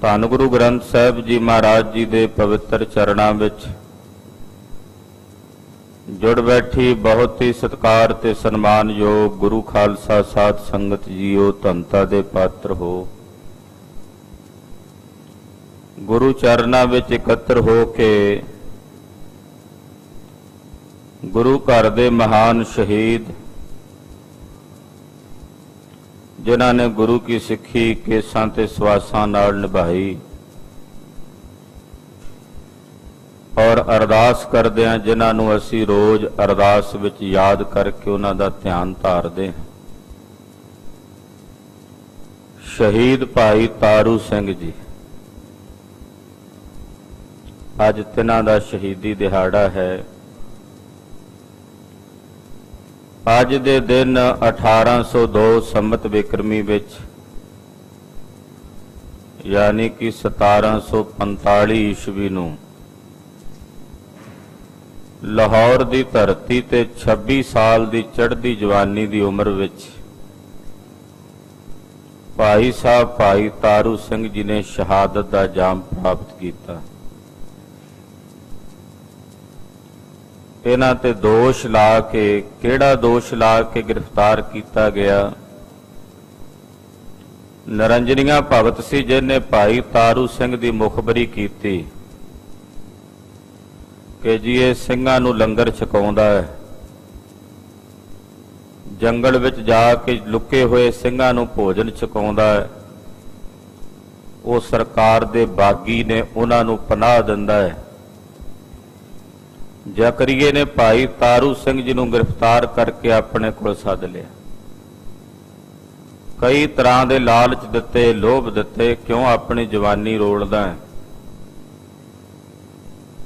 ਧੰਨ ਗੁਰੂ ਗ੍ਰੰਥ ਸਾਹਿਬ ਜੀ ਮਹਾਰਾਜ ਜੀ ਦੇ ਪਵਿੱਤਰ ਚਰਨਾਂ ਵਿੱਚ ਜੁੜ ਬੈਠੀ ਬਹੁਤ ਹੀ ਸਤਿਕਾਰ ਤੇ ਸਨਮਾਨਯੋਗ ਗੁਰੂ ਖਾਲਸਾ ਸਾਧ ਸੰਗਤ ਜੀਓ, ਧੰਨਤਾ ਦੇ ਪਾਤਰ ਹੋ। ਗੁਰੂ ਚਰਨਾਂ ਵਿੱਚ ਇਕੱਤਰ ਹੋ ਕੇ ਗੁਰੂ ਘਰ ਦੇ ਮਹਾਨ ਸ਼ਹੀਦ ਜਿਨ੍ਹਾਂ ਨੇ ਗੁਰੂ ਕੀ ਸਿੱਖੀ ਕੇਸਾਂ ਤੇ ਸਵਾਸਾਂ ਨਾਲ ਨਿਭਾਈ ਔਰ ਅਰਦਾਸ ਕਰਦੇ ਹਾਂ ਜਿਨ੍ਹਾਂ ਨੂੰ ਅਸੀਂ ਰੋਜ਼ ਅਰਦਾਸ ਵਿੱਚ ਯਾਦ ਕਰਕੇ ਉਹਨਾਂ ਦਾ ਧਿਆਨ ਧਾਰਦੇ ਹਾਂ। ਸ਼ਹੀਦ ਭਾਈ ਤਾਰੂ ਸਿੰਘ ਜੀ, ਅੱਜ ਤਿੰਨਾਂ ਦਾ ਸ਼ਹੀਦੀ ਦਿਹਾੜਾ ਹੈ। ਅੱਜ ਦੇ ਦਿਨ 1802 ਸੰਮਤ ਬਿਕਰਮੀ ਵਿੱਚ ਯਾਨੀ ਕਿ 1745 ਈਸਵੀ ਨੂੰ ਲਾਹੌਰ ਦੀ ਧਰਤੀ ਤੇ 26 ਸਾਲ ਦੀ ਚੜ੍ਹਦੀ ਜਵਾਨੀ ਦੀ ਉਮਰ ਵਿੱਚ ਭਾਈ ਸਾਹਿਬ ਭਾਈ ਤਾਰੂ ਸਿੰਘ ਜੀ ਨੇ ਸ਼ਹਾਦਤ ਦਾ ਜਾਮ ਪ੍ਰਾਪਤ ਕੀਤਾ। ਇਹਨਾਂ ਤੇ ਦੋਸ਼ ਲਾ ਕੇ, ਕਿਹੜਾ ਦੋਸ਼ ਲਾ ਕੇ ਗ੍ਰਿਫਤਾਰ ਕੀਤਾ ਗਿਆ? ਨਿਰੰਜਨੀਆ ਭਗਤ ਸੀ ਜਿਹਨੇ ਭਾਈ ਤਾਰੂ ਸਿੰਘ ਦੀ ਮੁਖਬਰੀ ਕੀਤੀ ਕਿ ਜੀ ਇਹ ਸਿੰਘਾਂ ਨੂੰ ਲੰਗਰ ਛਕਾਉਂਦਾ ਹੈ, ਜੰਗਲ ਵਿੱਚ ਜਾ ਕੇ ਲੁਕੇ ਹੋਏ ਸਿੰਘਾਂ ਨੂੰ ਭੋਜਨ ਛਕਾਉਂਦਾ ਹੈ, ਉਹ ਸਰਕਾਰ ਦੇ ਬਾਗੀ ਨੇ ਉਹਨਾਂ ਨੂੰ ਪਨਾਹ ਦਿੰਦਾ ਹੈ। ਜ਼ਕਰੀਏ ਨੇ ਭਾਈ ਤਾਰੂ ਸਿੰਘ ਜੀ ਨੂੰ ਗ੍ਰਿਫਤਾਰ ਕਰਕੇ ਆਪਣੇ ਕੋਲ ਸੱਦ ਲਿਆ। ਕਈ ਤਰ੍ਹਾਂ ਦੇ ਲਾਲਚ ਦਿੱਤੇ, ਲੋਭ ਦਿੱਤੇ, ਕਿਉਂ ਆਪਣੀ ਜਵਾਨੀ ਰੋਲਦਾ ਹੈ।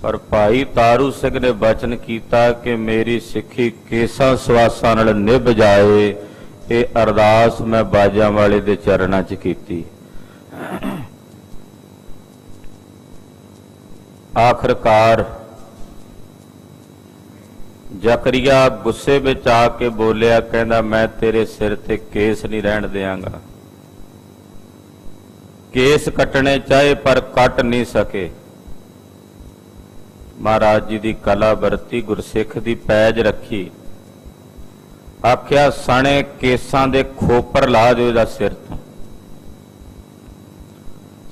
ਪਰ ਭਾਈ ਤਾਰੂ ਸਿੰਘ ਨੇ ਬਚਨ ਕੀਤਾ ਕਿ ਮੇਰੀ ਸਿੱਖੀ ਕੇਸਾਂ ਸਵਾਸਾਂ ਨਾਲ ਨਿਭ ਜਾਏ। ਇਹ ਅਰਦਾਸ ਮੈਂ ਬਾਜਾਂ ਵਾਲੇ ਦੇ ਚਰਨਾਂ 'ਚ ਕੀਤੀ। ਆਖਰਕਾਰ ਜ਼ਕਰੀਆ ਗੁੱਸੇ ਵਿੱਚ ਆ ਕੇ ਬੋਲਿਆ, ਕਹਿੰਦਾ ਮੈਂ ਤੇਰੇ ਸਿਰ ਤੇ ਕੇਸ ਨਹੀਂ ਰਹਿਣ ਦਿਆਂਗਾ। ਕੇਸ ਕੱਟਣੇ ਚਾਹੇ ਪਰ ਕੱਟ ਨਹੀਂ ਸਕੇ। ਮਹਾਰਾਜ ਜੀ ਦੀ ਕਲਾ ਵਰਤੀ, ਗੁਰਸਿੱਖ ਦੀ ਪੈਜ ਰੱਖੀ। ਆਖਿਆ ਸਣੇ ਕੇਸਾਂ ਦੇ ਖੋਪਰ ਲਾ ਦਿਓ ਇਹਦਾ ਸਿਰ ਤੋਂ।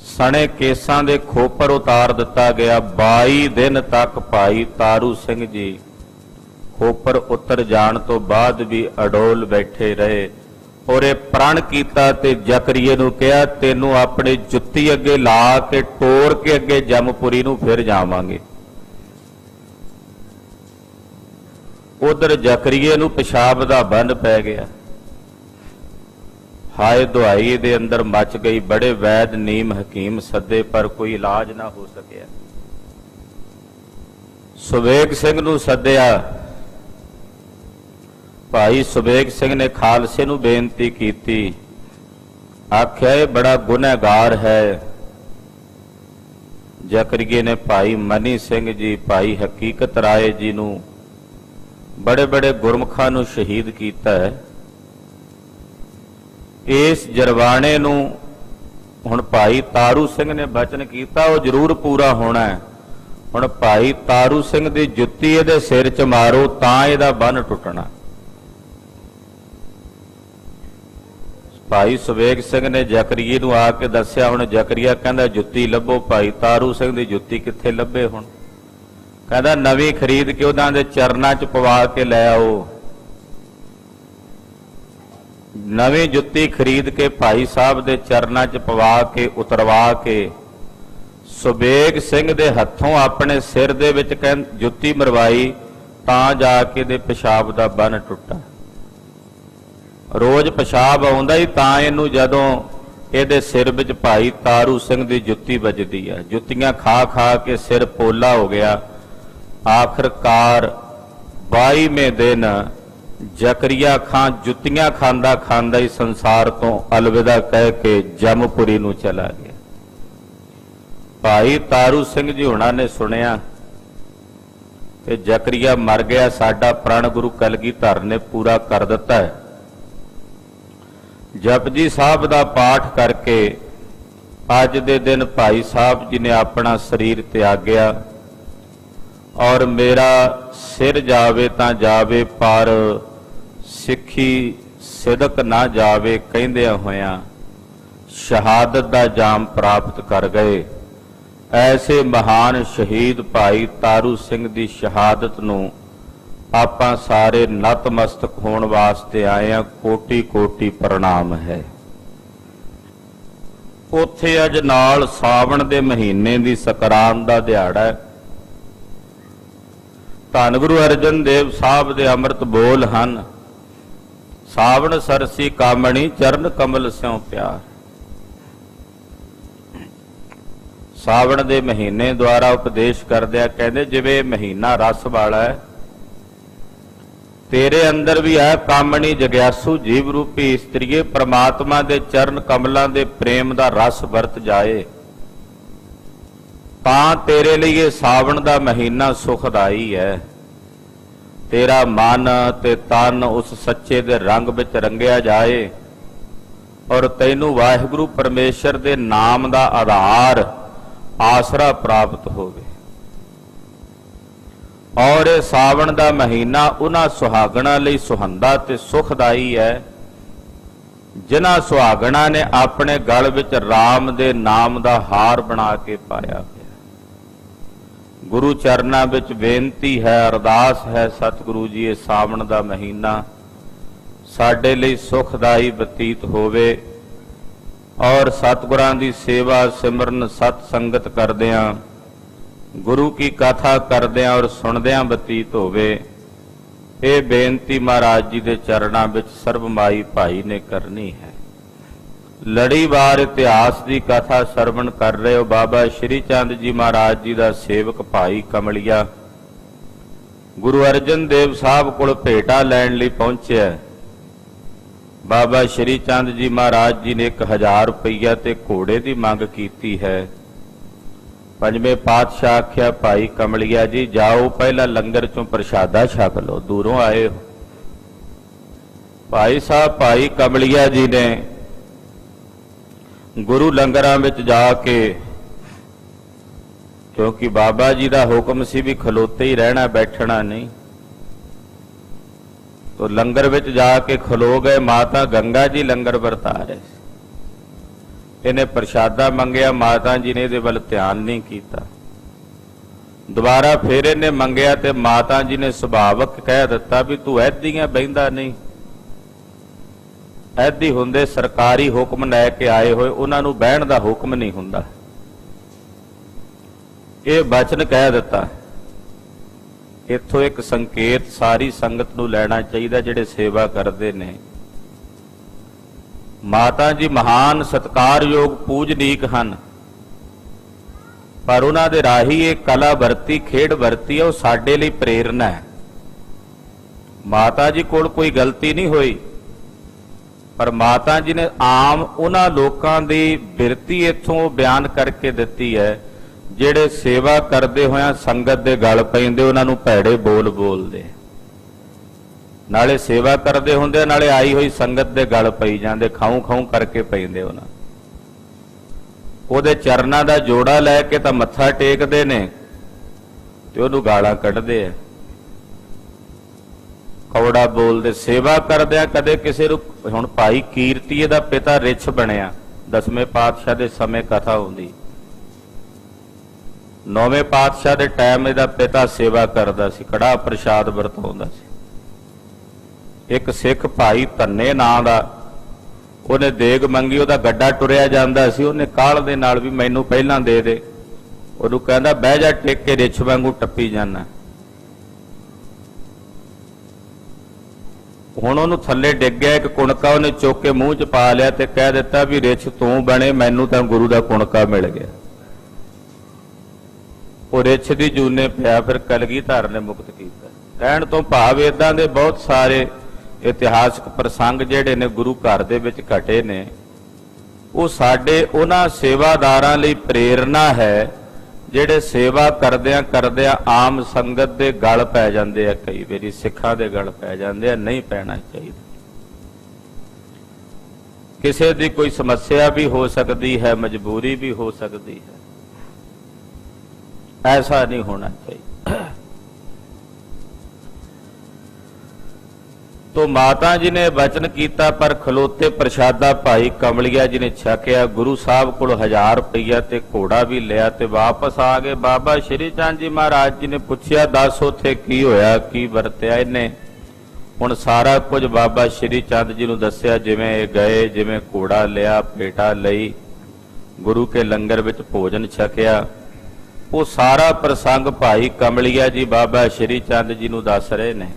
ਸਣੇ ਕੇਸਾਂ ਦੇ ਖੋਪਰ ਉਤਾਰ ਦਿੱਤਾ ਗਿਆ। 22 ਦਿਨ ਤੱਕ ਭਾਈ ਤਾਰੂ ਸਿੰਘ ਜੀ ਖੋਪਰ ਉਤਰ ਜਾਣ ਤੋਂ ਬਾਅਦ ਵੀ ਅਡੋਲ ਬੈਠੇ ਰਹੇ ਔਰ ਇਹ ਪ੍ਰਣ ਕੀਤਾ ਤੇ ਜ਼ਕਰੀਏ ਨੂੰ ਕਿਹਾ ਤੈਨੂੰ ਆਪਣੀ ਜੁੱਤੀ ਅੱਗੇ ਲਾ ਕੇ ਟੋਰ ਕੇ ਅੱਗੇ ਜਮਪੁਰੀ ਨੂੰ ਫਿਰ ਜਾਵਾਂਗੇ। ਉਧਰ ਜ਼ਕਰੀਏ ਨੂੰ ਪਿਸ਼ਾਬ ਦਾ ਬੰਨ ਪੈ ਗਿਆ। ਹਾਏ ਦੁਹਾਈ ਦੇ ਅੰਦਰ ਮਚ ਗਈ। ਬੜੇ ਵੈਦ ਨੀਮ ਹਕੀਮ ਸੱਦੇ ਪਰ ਕੋਈ ਇਲਾਜ ਨਾ ਹੋ ਸਕਿਆ। ਸੁਬੇਗ ਸਿੰਘ ਨੂੰ ਸੱਦਿਆ। ਭਾਈ ਸੁਬੇਗ ਸਿੰਘ ਨੇ ਖਾਲਸੇ ਨੂੰ ਬੇਨਤੀ ਕੀਤੀ, ਆਖਿਆ ਇਹ ਬੜਾ ਗੁਨਹਗਾਰ ਹੈ। ਜ਼ਕਰੀਏ ਨੇ ਭਾਈ ਮਨੀ ਸਿੰਘ ਜੀ, ਭਾਈ ਹਕੀਕਤ ਰਾਏ ਜੀ ਨੂੰ, ਬੜੇ ਬੜੇ ਗੁਰਮੁਖਾਂ ਨੂੰ ਸ਼ਹੀਦ ਕੀਤਾ ਹੈ। ਇਸ ਜਰਵਾਣੇ ਨੂੰ ਹੁਣ ਭਾਈ ਤਾਰੂ ਸਿੰਘ ਨੇ ਬਚਨ ਕੀਤਾ ਉਹ ਜ਼ਰੂਰ ਪੂਰਾ ਹੋਣਾ ਹੈ। ਹੁਣ ਭਾਈ ਤਾਰੂ ਸਿੰਘ ਦੀ ਜੁੱਤੀ ਇਹਦੇ ਸਿਰ 'ਚ ਮਾਰੋ ਤਾਂ ਇਹਦਾ ਬੰਨ ਟੁੱਟਣਾ। ਭਾਈ ਸੁਬੇਗ ਸਿੰਘ ਨੇ ਜ਼ਕਰੀਏ ਨੂੰ ਆ ਕੇ ਦੱਸਿਆ। ਹੁਣ ਜ਼ਕਰੀਆ ਕਹਿੰਦਾ ਜੁੱਤੀ ਲੱਭੋ। ਭਾਈ ਤਾਰੂ ਸਿੰਘ ਦੀ ਜੁੱਤੀ ਕਿੱਥੇ ਲੱਭੇ? ਹੁਣ ਕਹਿੰਦਾ ਨਵੀਂ ਖਰੀਦ ਕੇ ਉਹਨਾਂ ਦੇ ਚਰਨਾਂ 'ਚ ਪਵਾ ਕੇ ਲੈ ਆਓ। ਨਵੀਂ ਜੁੱਤੀ ਖਰੀਦ ਕੇ ਭਾਈ ਸਾਹਿਬ ਦੇ ਚਰਨਾਂ 'ਚ ਪਵਾ ਕੇ ਉਤਰਵਾ ਕੇ ਸੁਬੇਗ ਸਿੰਘ ਦੇ ਹੱਥੋਂ ਆਪਣੇ ਸਿਰ ਦੇ ਵਿੱਚ ਜੁੱਤੀ ਮਰਵਾਈ ਤਾਂ ਜਾ ਕੇ ਇਹਦੇ ਪਿਸ਼ਾਬ ਦਾ ਬੰਨ ਟੁੱਟਾ। ਰੋਜ਼ ਪਿਸ਼ਾਬ ਆਉਂਦਾ ਹੀ ਤਾਂ ਇਹਨੂੰ ਜਦੋਂ ਇਹਦੇ ਸਿਰ ਵਿੱਚ ਭਾਈ ਤਾਰੂ ਸਿੰਘ ਦੀ ਜੁੱਤੀ ਵੱਜਦੀ ਆ। ਜੁੱਤੀਆਂ ਖਾ ਖਾ ਕੇ ਸਿਰ ਪੋਲਾ ਹੋ ਗਿਆ। ਆਖਰਕਾਰ 22ਵੇਂ ਦਿਨ ਜ਼ਕਰੀਆ ਖਾਂ ਜੁੱਤੀਆਂ ਖਾਂਦਾ ਖਾਂਦਾ ਹੀ ਸੰਸਾਰ ਤੋਂ ਅਲਵਿਦਾ ਕਹਿ ਕੇ ਜਮਪੁਰੀ ਨੂੰ ਚਲਾ ਗਿਆ। ਭਾਈ ਤਾਰੂ ਸਿੰਘ ਜੀ ਹੁਣਾਂ ਨੇ ਸੁਣਿਆ ਕਿ ਜ਼ਕਰੀਆ ਮਰ ਗਿਆ, ਸਾਡਾ ਪ੍ਰਣ ਗੁਰੂ ਕਲਗੀਧਰ ਨੇ ਪੂਰਾ ਕਰ ਦਿੱਤਾ ਹੈ। ਜਪਜੀ ਸਾਹਿਬ ਦਾ ਪਾਠ ਕਰਕੇ ਅੱਜ ਦੇ ਦਿਨ ਭਾਈ ਸਾਹਿਬ ਜੀ ਨੇ ਆਪਣਾ ਸਰੀਰ ਤਿਆਗਿਆ ਔਰ ਮੇਰਾ ਸਿਰ ਜਾਵੇ ਤਾਂ ਜਾਵੇ ਪਰ ਸਿੱਖੀ ਸਿਦਕ ਨਾ ਜਾਵੇ ਕਹਿੰਦਿਆਂ ਹੋਇਆਂ ਸ਼ਹਾਦਤ ਦਾ ਜਾਮ ਪ੍ਰਾਪਤ ਕਰ ਗਏ। ਐਸੇ ਮਹਾਨ ਸ਼ਹੀਦ ਭਾਈ ਤਾਰੂ ਸਿੰਘ ਦੀ ਸ਼ਹਾਦਤ ਨੂੰ ਆਪਾਂ ਸਾਰੇ ਨਤਮਸਤਕ ਹੋਣ ਵਾਸਤੇ ਆਏ ਹਾਂ। ਕੋਟੀ ਕੋਟੀ ਪ੍ਰਣਾਮ ਹੈ। ਉੱਥੇ ਅੱਜ ਨਾਲ ਸਾਵਣ ਦੇ ਮਹੀਨੇ ਦੀ ਸੰਕਰਾਂਤ ਦਾ ਦਿਹਾੜਾ ਹੈ। ਧੰਨ ਗੁਰੂ ਅਰਜਨ ਦੇਵ ਸਾਹਿਬ ਦੇ ਅੰਮ੍ਰਿਤ ਬੋਲ ਹਨ, ਸਾਵਣ ਸਰਸੀ ਕਾਮਣੀ ਚਰਨ ਕਮਲ ਸਿਉ ਪਿਆਰ। ਸਾਵਣ ਦੇ ਮਹੀਨੇ ਦੁਆਰਾ ਉਪਦੇਸ਼ ਕਰਦਿਆਂ ਕਹਿੰਦੇ ਜਿਵੇਂ ਮਹੀਨਾ ਰਸ ਵਾਲਾ ਹੈ, ਤੇਰੇ ਅੰਦਰ ਵੀ ਹੈ ਕਾਮਣੀ ਜਗਿਆਸੂ ਜੀਵ ਰੂਪੀ ਇਸਤਰੀਏ, ਪ੍ਰਮਾਤਮਾ ਦੇ ਚਰਨ ਕਮਲਾਂ ਦੇ ਪ੍ਰੇਮ ਦਾ ਰਸ ਵਰਤ ਜਾਏ ਤਾਂ ਤੇਰੇ ਲਈ ਇਹ ਸਾਵਣ ਦਾ ਮਹੀਨਾ ਸੁਖਦਾਈ ਹੈ। ਤੇਰਾ ਮਨ ਤੇ ਤਨ ਉਸ ਸੱਚੇ ਦੇ ਰੰਗ ਵਿੱਚ ਰੰਗਿਆ ਜਾਏ ਔਰ ਤੈਨੂੰ ਵਾਹਿਗੁਰੂ ਪਰਮੇਸ਼ਰ ਦੇ ਨਾਮ ਦਾ ਆਧਾਰ ਆਸਰਾ ਪ੍ਰਾਪਤ ਹੋਵੇ। ਔਰ ਇਹ ਸਾਵਣ ਦਾ ਮਹੀਨਾ ਉਹਨਾਂ ਸੁਹਾਗਣਾ ਲਈ ਸੁਹੰਦਾ ਤੇ ਸੁਖਦਾਈ ਹੈ ਜਿਨ੍ਹਾਂ ਸੁਹਾਗਣਾ ਨੇ ਆਪਣੇ ਗਲ ਵਿੱਚ ਰਾਮ ਦੇ ਨਾਮ ਦਾ ਹਾਰ ਬਣਾ ਕੇ ਪਾਇਆ ਹੋਇਆ। ਗੁਰੂ ਚਰਨਾਂ ਵਿੱਚ ਬੇਨਤੀ ਹੈ, ਅਰਦਾਸ ਹੈ, ਸਤਿਗੁਰੂ ਜੀ ਇਹ ਸਾਵਣ ਦਾ ਮਹੀਨਾ ਸਾਡੇ ਲਈ ਸੁਖਦਾਈ ਬਤੀਤ ਹੋਵੇ ਔਰ ਸਤਿਗੁਰਾਂ ਦੀ ਸੇਵਾ ਸਿਮਰਨ ਸਤ ਸੰਗਤ ਕਰਦਿਆਂ ਗੁਰੂ ਕੀ ਕਥਾ ਕਰਦਿਆਂ ਔਰ ਸੁਣਦਿਆਂ ਬਤੀਤ ਹੋਵੇ। ਇਹ ਬੇਨਤੀ ਮਹਾਰਾਜ ਜੀ ਦੇ ਚਰਨਾਂ ਵਿੱਚ ਸਰਬਮਾਈ ਭਾਈ ਨੇ ਕਰਨੀ ਹੈ। ਲੜੀਵਾਰ ਇਤਿਹਾਸ ਦੀ ਕਥਾ ਸਰਵਣ ਕਰ ਰਹੇ ਹੋ। ਬਾਬਾ ਸ਼੍ਰੀ ਚੰਦ ਜੀ ਮਹਾਰਾਜ ਜੀ ਦਾ ਸੇਵਕ ਭਾਈ ਕਮਲਿਆ ਗੁਰੂ ਅਰਜਨ ਦੇਵ ਸਾਹਿਬ ਕੋਲ ਭੇਟਾ ਲੈਣ ਲਈ ਪਹੁੰਚਿਆ। ਬਾਬਾ ਸ਼੍ਰੀ ਚੰਦ ਜੀ ਮਹਾਰਾਜ ਜੀ ਨੇ 1000 ਰੁਪਈਆ ਤੇ ਘੋੜੇ ਦੀ ਮੰਗ ਕੀਤੀ ਹੈ। ਪੰਜਵੇਂ ਪਾਤਸ਼ਾਹ ਆਖਿਆ ਭਾਈ ਕਮਲਿਆ ਜੀ ਜਾਓ ਪਹਿਲਾਂ ਲੰਗਰ ਚੋਂ ਪ੍ਰਸ਼ਾਦਾ ਛਕ ਲਓ, ਦੂਰੋਂ ਆਏ ਹੋ। ਭਾਈ ਸਾਹਿਬ ਭਾਈ ਕਮਲਿਆ ਜੀ ਨੇ ਗੁਰੂ ਲੰਗਰਾਂ ਵਿੱਚ ਜਾ ਕੇ, ਕਿਉਂਕਿ ਬਾਬਾ ਜੀ ਦਾ ਹੁਕਮ ਸੀ ਵੀ ਖਲੋਤੇ ਹੀ ਰਹਿਣਾ ਬੈਠਣਾ ਨਹੀਂ, ਤੋ ਲੰਗਰ ਵਿੱਚ ਜਾ ਕੇ ਖਲੋ ਗਏ। ਮਾਤਾ ਗੰਗਾ ਜੀ ਲੰਗਰ ਵਰਤਾ ਰਹੇ ਸੀ। ਇਹਨੇ ਪ੍ਰਸ਼ਾਦਾ ਮੰਗਿਆ, ਮਾਤਾ ਜੀ ਨੇ ਇਹਦੇ ਵੱਲ ਧਿਆਨ ਨਹੀਂ ਕੀਤਾ। ਦੁਬਾਰਾ ਫਿਰ ਇਹਨੇ ਮੰਗਿਆ ਤੇ ਮਾਤਾ ਜੀ ਨੇ ਸੁਭਾਵਕ ਕਹਿ ਦਿੱਤਾ ਵੀ ਤੂੰ ਐਦੀਆਂ ਬਹਿੰਦਾ ਨਹੀਂ। ਐਦੀ ਹੁੰਦੇ ਸਰਕਾਰੀ ਹੁਕਮ ਲੈ ਕੇ ਆਏ ਹੋਏ, ਉਹਨਾਂ ਨੂੰ ਬਹਿਣ ਦਾ ਹੁਕਮ ਨਹੀਂ ਹੁੰਦਾ। ਇਹ ਬਚਨ ਕਹਿ ਦਿੱਤਾ। ਇੱਥੋਂ ਇੱਕ ਸੰਕੇਤ ਸਾਰੀ ਸੰਗਤ ਨੂੰ ਲੈਣਾ ਚਾਹੀਦਾ ਜਿਹੜੇ ਸੇਵਾ ਕਰਦੇ ਨੇ। ਮਾਤਾ ਜੀ ਮਹਾਨ ਸਤਿਕਾਰਯੋਗ ਪੂਜਨੀਕ ਹਨ, ਪਰ ਉਹਨਾਂ ਦੇ ਰਾਹੀਂ ਇਹ ਕਲਾ ਵਰਤੀ, ਖੇਡ ਵਰਤੀ ਹੈ, ਉਹ ਸਾਡੇ ਲਈ ਪ੍ਰੇਰਨਾ ਹੈ। ਮਾਤਾ ਜੀ ਕੋਲ ਕੋਈ ਗਲਤੀ ਨਹੀਂ ਹੋਈ, ਪਰ ਮਾਤਾ ਜੀ ਨੇ ਆਮ ਉਹਨਾਂ ਲੋਕਾਂ ਦੀ ਬਿਰਤੀ ਇੱਥੋਂ ਬਿਆਨ ਕਰਕੇ ਦਿੱਤੀ ਹੈ ਜਿਹੜੇ ਸੇਵਾ ਕਰਦੇ ਹੋਇਆਂ ਸੰਗਤ ਦੇ ਗਲ ਪੈਂਦੇ, ਉਹਨਾਂ ਨੂੰ ਭੈੜੇ ਬੋਲ ਬੋਲਦੇ, ਨਾਲੇ ਸੇਵਾ ਕਰਦੇ ਹੁੰਦੇ ਨਾਲੇ ਆਈ ਹੋਈ ਸੰਗਤ ਦੇ ਗਲ ਪਈ ਜਾਂਦੇ, ਖਾਉ ਖਾਉ ਕਰਕੇ ਪੈਂਦੇ। ਉਹਨਾਂ ਉਹਦੇ ਚਰਨਾਂ ਦਾ ਜੋੜਾ ਲੈ ਕੇ ਤਾਂ ਮੱਥਾ ਟੇਕਦੇ ਨੇ ਤੇ ਉਹਨੂੰ ਗਾਲਾਂ ਕੱਢਦੇ ਆ, ਕੌੜਾ ਬੋਲਦੇ। ਸੇਵਾ ਕਰਦਿਆਂ ਕਦੇ ਕਿਸੇ ਨੂੰ, ਹੁਣ ਭਾਈ ਕੀਰਤੀਏ ਦਾ ਪਿਤਾ ਰਿਛ ਬਣਿਆ, 10ਵੇਂ ਪਾਤਸ਼ਾਹ ਦੇ ਸਮੇਂ ਕਥਾ ਹੁੰਦੀ। 9ਵੇਂ ਪਾਤਸ਼ਾਹ ਦੇ ਟਾਈਮ ਇਹਦਾ ਪਿਤਾ ਸੇਵਾ ਕਰਦਾ ਸੀ, ਕੜਾਹ ਪ੍ਰਸ਼ਾਦ ਵਰਤਾਉਂਦਾ ਸੀ। ਇੱਕ ਸਿੱਖ ਭਾਈ ਧੰਨੇ ਨਾਂ ਦਾ, ਉਹਨੇ ਦੇਗ ਮੰਗੀ, ਉਹਦਾ ਗੱਡਾ ਟੁਰਿਆ ਜਾਂਦਾ ਸੀ, ਉਹਨੇ ਕਾਹਲ ਦੇ ਨਾਲ ਵੀ ਮੈਨੂੰ ਪਹਿਲਾਂ ਦੇ ਦੇ। ਉਹਨੂੰ ਕਹਿੰਦਾ ਬਹਿ ਜਾ, ਟਿਕ ਕੇ ਰਿਛ ਵਾਂਗੂ ਟੱਪੀ ਜਾਣਾ। ਹੁਣ ਉਹਨੂੰ ਥੱਲੇ ਡਿੱਗ ਗਿਆ ਇੱਕ ਕੁਣਕਾ, ਉਹਨੇ ਚੁੱਕ ਕੇ ਮੂੰਹ 'ਚ ਪਾ ਲਿਆ ਤੇ ਕਹਿ ਦਿੱਤਾ ਵੀ ਰਿਛ ਤੂੰ ਬਣੇ, ਮੈਨੂੰ ਤਾਂ ਗੁਰੂ ਦਾ ਕੁਣਕਾ ਮਿਲ ਗਿਆ। ਉਹ ਰਿਛ ਦੀ ਜੂਨੇ ਪਿਆ, ਫਿਰ ਕਲਗੀਧਰ ਨੇ ਮੁਕਤ ਕੀਤਾ। ਕਹਿਣ ਤੋਂ ਭਾਵ ਏਦਾਂ ਦੇ ਬਹੁਤ ਸਾਰੇ ਇਤਿਹਾਸਕ ਪ੍ਰਸੰਗ ਜਿਹੜੇ ਨੇ ਗੁਰੂ ਘਰ ਦੇ ਵਿੱਚ ਘਟੇ ਨੇ, ਉਹ ਸਾਡੇ ਉਹਨਾਂ ਸੇਵਾਦਾਰਾਂ ਲਈ ਪ੍ਰੇਰਨਾ ਹੈ ਜਿਹੜੇ ਸੇਵਾ ਕਰਦਿਆਂ ਕਰਦਿਆਂ ਆਮ ਸੰਗਤ ਦੇ ਗਲ ਪੈ ਜਾਂਦੇ ਆ। ਕਈ ਵਾਰੀ ਸਿੱਖਾਂ ਦੇ ਗਲ ਪੈ ਜਾਂਦੇ ਆ, ਨਹੀਂ ਪੈਣਾ ਚਾਹੀਦਾ। ਕਿਸੇ ਦੀ ਕੋਈ ਸਮੱਸਿਆ ਵੀ ਹੋ ਸਕਦੀ ਹੈ, ਮਜਬੂਰੀ ਵੀ ਹੋ ਸਕਦੀ ਹੈ। ऐसा नहीं होना चाहिए। तो माता जी ने वचन किया पर खलोते प्रसादा भाई कमलिया जी ने छकिया। गुरु साहब को 1000 रुपया ते घोड़ा भी लिया ते वापस आ गए। बाबा श्री चंद जी महाराज जी ने पूछया, दस उथे की होया, की वरत्या इन्हें? हुण सारा कुछ बाबा श्री चंद जी नूं दस्सिया, जिवें गए, जिवें घोड़ा लिया, भेटा लई, गुरु के लंगर विच भोजन छकिया। वो सारा प्रसंग भाई कमलिया जी बाबा श्री चंद जी नूं दस रहे ने।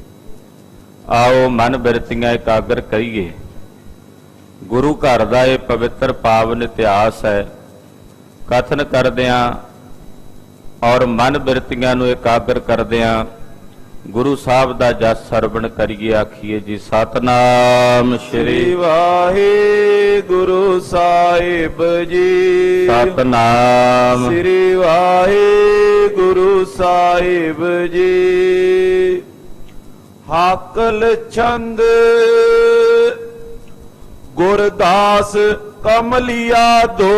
आओ मन बिरतियां एकागर करिए। गुरु घर दा ये पवित्र पावन इतिहास है। कथन करदियां और मन बिरतियां नूं एकागर करदियां गुरु साहब दा जस सरवण करिए। आखिए जी सतनाम श्री वाहिगुरु साहिब जी। सतनाम श्री वाहिगुरु साहिब जी। हाकल छंद गुरदास कमलिया दो।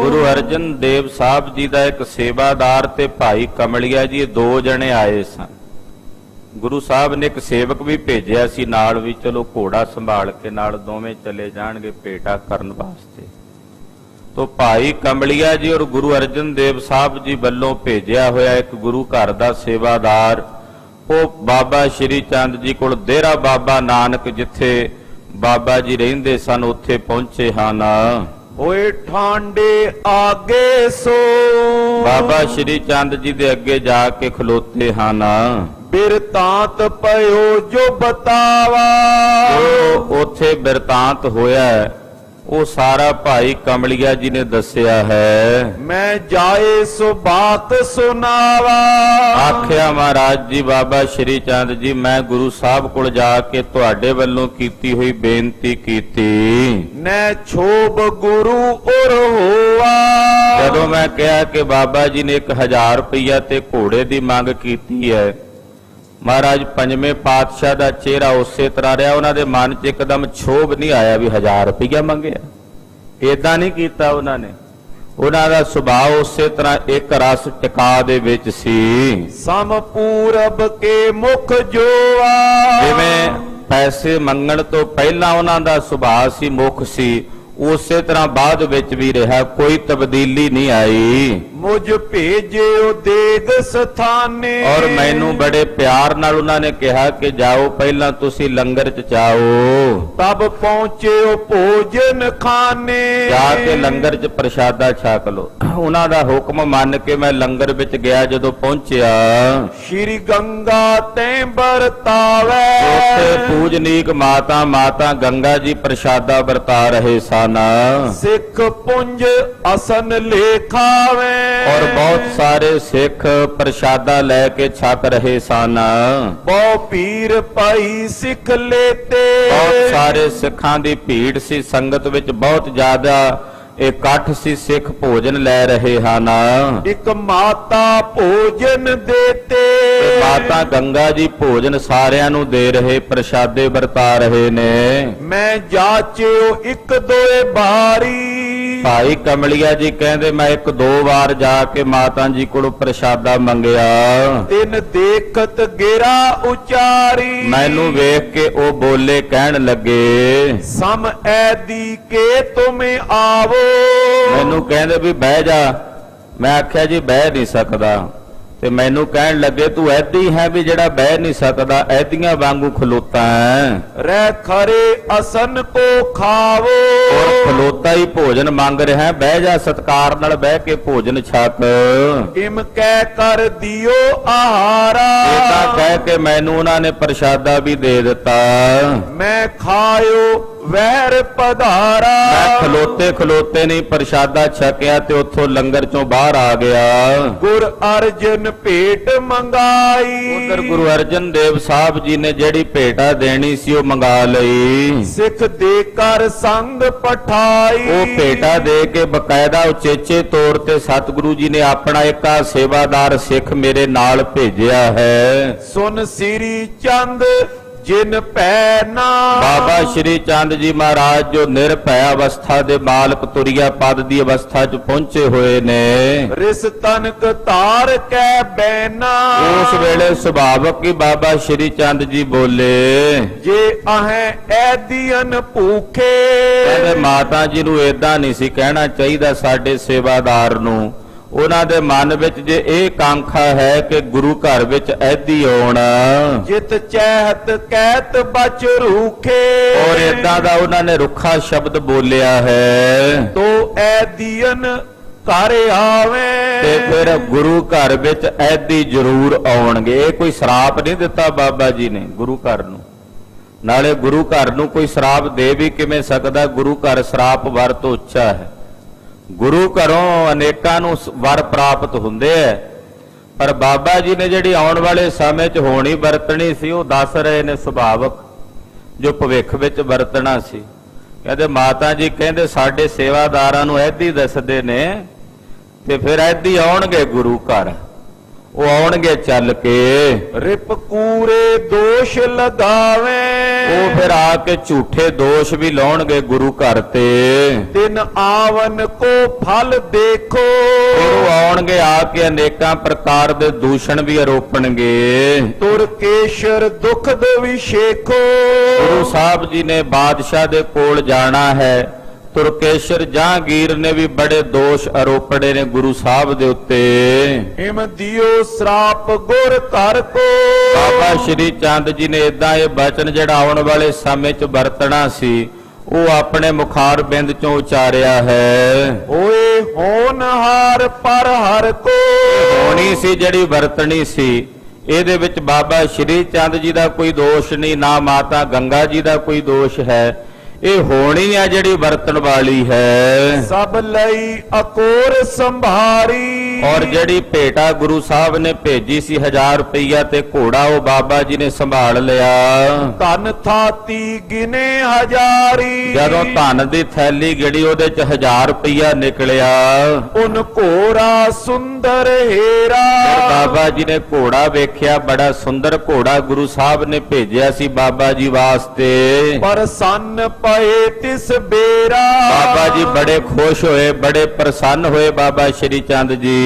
गुरु अर्जन देव साहब जी दा एक सेवादार ते भाई कमलिया जी दो जने आए सन। गुरु साहब ने एक सेवक भी भेजिया सी नाल भी, चलो घोड़ा संभाल के नाल दोवें चले जाणगे भेटा करन वास्ते। तो भाई कमलिया जी और गुरु अर्जन देव साहब जी वल्लों भेजिया होया एक गुरु घर दा सेवादार, वो बाबा श्री चंद जी कोल डेरा बाबा नानक जिथे बाबा जी रहिंदे सन उत्थे पहुंचे हन। होए ठांडे आगे सो। बाबा श्री चंद जी दे अगे जाके खलोते हन। बिरतांत पयो जो बतावा। उथे बिरतांत होया वो सारा भाई कमलिया जी ने दसिया है। मैं जाए सो बात सुनावा। आख्या महाराज जी बाबा श्री चंद जी, मैं गुरु साहब कोल जाके तुहाडे वल्लों कीती हुई बेनती कीती। नै छोब गुरु उर होवा। जदों मैं कहा कि बाबा जी ने 1000 रुपया ते घोड़े की मंग कीती है, महाराज पंजवें पातशाह का चेहरा उसे तरह रहा। उन्होंने मन च एकदम क्षोभ नहीं आया भी 1000 रुपया मंगया, इदा नहीं किया उन्होंने। उन्होंने सुभाव उसे तरह एक रस टिका दे विच सी। सम पूरब के मुख जोआ। जिवें पैसे मंगण तो पहला उन्होंने सुभाव सी, मुख सी, उसे तरह बाद विच भी रहा, कोई तब्दीली नहीं आई। मुझ भेजे देग स्थाने। और मैनू बड़े प्यार नाल उन्होंने कहा कि जाओ पहला तुसी लंगर च जाओ, तब पहुंचे भोजन खाने। जाके लंगर च प्रसादा छक लो। उन्हों दा हुक्म मन के मैं लंगर विच गया। जदों पहुंचिया श्री गंगा ते बरतावे। उत्थे पूजनीक माता माता गंगा जी प्रसादा बरता रहे सन। सिख पुंज असन लेखावे। और बहुत सारे सिख प्रसादा लेके छक रहे सन। बहु पीर पाई सिख लेते। बहुत सारे सिखां दी भीड़ सी, संगत विच बहुत ज्यादा इकट्ठ सी, सिख भोजन लै रहे हन। एक माता भोजन देते। माता गंगा जी भोजन सारियां नूं दे रहे, प्रसादे वरता रहे ने। मैं जाचियो एक दोए बारी। भाई कमलिया जी कहंदे मैं एक दो बार जाके माता जी कोलों प्रसादा मंगया। तिन देखत गिरा उचारी। मैनू वेख के ओ बोले कहन लगे, सम ऐदी के तुम आवो। मैनू कहंदे भी बह जा। मैं आख्या जी बह नहीं सकदा। ते मैनू कहन लगे तू ऐदी है भी जड़ा बह नहीं सकदा, ऐदियां वांगू खलोता है। रह खरे असन को खावो। और खलोता ही भोजन मांग रहा है, बह जा सत्कार नाल बह के भोजन छक। इम कह कर दियो आहारा। इदा कह के मैनू उन्होंने प्रसादा भी दे दिता। मैं खायो वैर पधारा। मैं खलोते खलोते नहीं प्रसादा छकिया ते उथों लंगर चों बाहर आ गया। गुर अर्जन भेट मंगाई। उधर गुरु अर्जन देव साहब जी ने जेड़ी भेटा देनी सी वो मंगा लई। सिख देकर संग पठाई। वो भेटा दे के बकायदा उचेचे तौर ते सतगुरु जी ने अपना एक सेवादार सिख मेरे नाल भेजिया है। सुन श्री चंद ਜਿਨ ਭੈ ਨਾ। ਬਾਬਾ ਸ਼੍ਰੀ ਚੰਦ ਜੀ ਮਹਾਰਾਜ ਜੋ ਨਿਰਭੈ ਅਵਸਥਾ ਦੇ ਮਾਲਕ ਤੁਰਿਆ ਪਦ ਦੀ ਅਵਸਥਾ 'ਚ ਪਹੁੰਚੇ ਹੋਏ ਨੇ। ਰਿਸ ਤਨਕ ਧਾਰ ਕੈ ਬੈਨਾ। ਉਸ ਵੇਲੇ ਸੁਭਾਵਕ ਹੀ ਬਾਬਾ ਸ਼੍ਰੀ ਚੰਦ ਜੀ ਬੋਲੇ, ਜੇ ਅਹੈ ਐਦੀਨ ਭੂਖੇ। ਕਹਿੰਦੇ ਮਾਤਾ ਜੀ ਨੂੰ ਏਦਾਂ ਨਹੀਂ ਸੀ ਕਹਿਣਾ ਚਾਹੀਦਾ ਸਾਡੇ ਸੇਵਾਦਾਰ ਨੂੰ। ਉਹਨਾਂ ਦੇ ਮਨ ਵਿੱਚ ਜੇ ਇਹ ਕਾਂਖਾ ਹੈ ਕਿ ਗੁਰੂ ਘਰ ਵਿੱਚ ਐਦੀ ਆਉਣ, ਜਿਤ ਚਹਿਤ ਕਹਿਤ ਬਚ ਰੂਖੇ। ਔਰ ਏਦਾਂ ਦਾ ਉਹਨਾਂ ਨੇ ਰੁੱਖਾ ਸ਼ਬਦ ਬੋਲਿਆ ਹੈ। ਤੋ ਐਦੀਨ ਘਰ ਆਵੇ। ਤੇ ਫਿਰ ਗੁਰੂ ਘਰ ਵਿੱਚ ਐਦੀ ਜ਼ਰੂਰ ਆਉਣਗੇ। ਇਹ ਕੋਈ ਸ਼ਰਾਪ ਨਹੀਂ ਦਿੱਤਾ ਬਾਬਾ ਜੀ ਨੇ ਗੁਰੂ ਘਰ ਨੂੰ। ਨਾਲੇ ਗੁਰੂ ਘਰ ਨੂੰ ਕੋਈ ਸ਼ਰਾਪ ਦੇ ਵੀ ਕਿਵੇਂ ਸਕਦਾ? ਗੁਰੂ ਘਰ ਸ਼ਰਾਪ ਵਰ ਤੋਂ ਉੱਚਾ ਹੈ। ਗੁਰੂ ਘਰੋਂ ਅਨੇਕਾਂ ਨੂੰ ਵਰ ਪ੍ਰਾਪਤ ਹੁੰਦੇ ਐ, ਪਰ ਬਾਬਾ ਜੀ ਨੇ ਜਿਹੜੀ ਆਉਣ ਵਾਲੇ ਸਮੇਂ 'ਚ ਹੋਣੀ ਵਰਤਣੀ ਸੀ ਉਹ ਦੱਸ ਰਹੇ ਨੇ ਸੁਭਾਵਕ, ਜੋ ਭਵਿੱਖ ਵਿੱਚ ਵਰਤਣਾ ਸੀ। ਕਹਿੰਦੇ ਮਾਤਾ ਜੀ ਕਹਿੰਦੇ ਸਾਡੇ ਸੇਵਾਦਾਰਾਂ ਨੂੰ ਐਦੀ ਦੱਸਦੇ ਨੇ ਤੇ ਫਿਰ ਐਦੀ ਆਉਣਗੇ ਗੁਰੂ ਘਰ। ਉਹ ਆਉਣਗੇ ਚੱਲ ਕੇ। ਰਿਪ ਕੂਰੇ ਦੋਸ਼ ਲਗਾਵੇ। ਉਹ ਫਿਰ ਆ ਕੇ ਝੂਠੇ ਦੋਸ਼ ਵੀ ਲਾਉਣਗੇ ਗੁਰੂ ਘਰ ਤੇ। ਦਿਨ ਆਵਨ ਕੋ ਫਲ ਦੇਖੋ। ਉਹ ਆਉਣਗੇ ਆ ਕੇ ਅਨੇਕਾਂ ਪ੍ਰਕਾਰ ਦੇ ਦੂਸ਼ਣ ਵੀ ਆਰੋਪਣਗੇ। ਤੁਰ ਕੇਸ਼ਰ ਦੁਖ ਦੋ ਵਿਸ਼ੇਖੋ। ਗੁਰੂ ਸਾਹਿਬ ਜੀ ਨੇ ਬਾਦਸ਼ਾਹ ਦੇ ਕੋਲ ਜਾਣਾ ਹੈ। ਤੁਰਕੇਸ਼ਰ ਜਹਾਂਗੀਰ ਨੇ ਵੀ ਬੜੇ ਦੋਸ਼ ਆਰੋਪੜੇ ਨੇ ਗੁਰੂ ਸਾਹਿਬ ਦੇ ਉੱਤੇ। ਹਿਮ ਦਿਓ ਸਰਾਪ ਗੁਰ ਘਰ ਕੋ। ਬਾਬਾ ਸ਼੍ਰੀ ਚੰਦ ਜੀ ਨੇ ਇਦਾਂ ਇਹ ਬਚਨ ਜਿਹੜਾ ਆਉਣ ਵਾਲੇ ਸਮੇਂ 'ਚ ਵਰਤਣਾ ਸੀ ਉਹ ਆਪਣੇ ਮੁਖਾਰ ਬਿੰਦ 'ਚੋਂ ਉਚਾਰਿਆ ਹੈ। ਓਏ ਹੋਨਹਾਰ ਪਰ ਹਰ ਕੋ। ਹੋਣੀ ਸੀ ਜਿਹੜੀ ਵਰਤਣੀ ਸੀ, ਇਹਦੇ ਵਿੱਚ ਬਾਬਾ ਸ਼੍ਰੀ ਚੰਦ ਜੀ ਦਾ ਕੋਈ ਦੋਸ਼ ਨਹੀਂ, ਨਾ ਮਾਤਾ ਗੰਗਾ ਜੀ ਦਾ ਕੋਈ ਦੋਸ਼ ਹੈ। ਇਹ ਹੋਣੀ ਆ ਜਿਹੜੀ ਵਰਤਣ ਵਾਲੀ ਹੈ। ਸਭ ਲਈ ਅਕੋਰ ਸੰਭਾਰੀ। ਔਰ ਜਿਹੜੀ ਭੇਟਾ ਗੁਰੂ ਸਾਹਿਬ ਨੇ ਭੇਜੀ ਸੀ 1000 ਰੁਪਈਆ ਤੇ ਘੋੜਾ, ਉਹ ਬਾਬਾ ਜੀ ਨੇ ਸੰਭਾਲ ਲਿਆ। ਧਨ ਥਾਤੀ ਗਿਨੇ ਹਜ਼ਾਰੀ। ਜਦੋਂ ਧਨ ਦੀ ਥੈਲੀ ਗਿਣੀ ਉਹਦੇ ਚ 1000 ਰੁਪਈਆ ਨਿਕਲਿਆ। ਉਨ ਘੋੜਾ ਸੁੰਦਰ ਹੀਰਾ। ਬਾਬਾ ਜੀ ਨੇ ਘੋੜਾ ਵੇਖਿਆ, ਬੜਾ ਸੁੰਦਰ ਘੋੜਾ ਗੁਰੂ ਸਾਹਿਬ ਨੇ ਭੇਜਿਆ ਸੀ ਬਾਬਾ ਜੀ ਵਾਸਤੇ। ਪਰ ਸੰਨ ਪਏ ਤਿਸ ਬੇਰਾ। ਬਾਬਾ ਜੀ ਬੜੇ ਖੁਸ਼ ਹੋਏ, ਬੜੇ ਪ੍ਰਸੰਨ ਹੋਏ ਬਾਬਾ ਸ਼੍ਰੀ ਚੰਦ ਜੀ।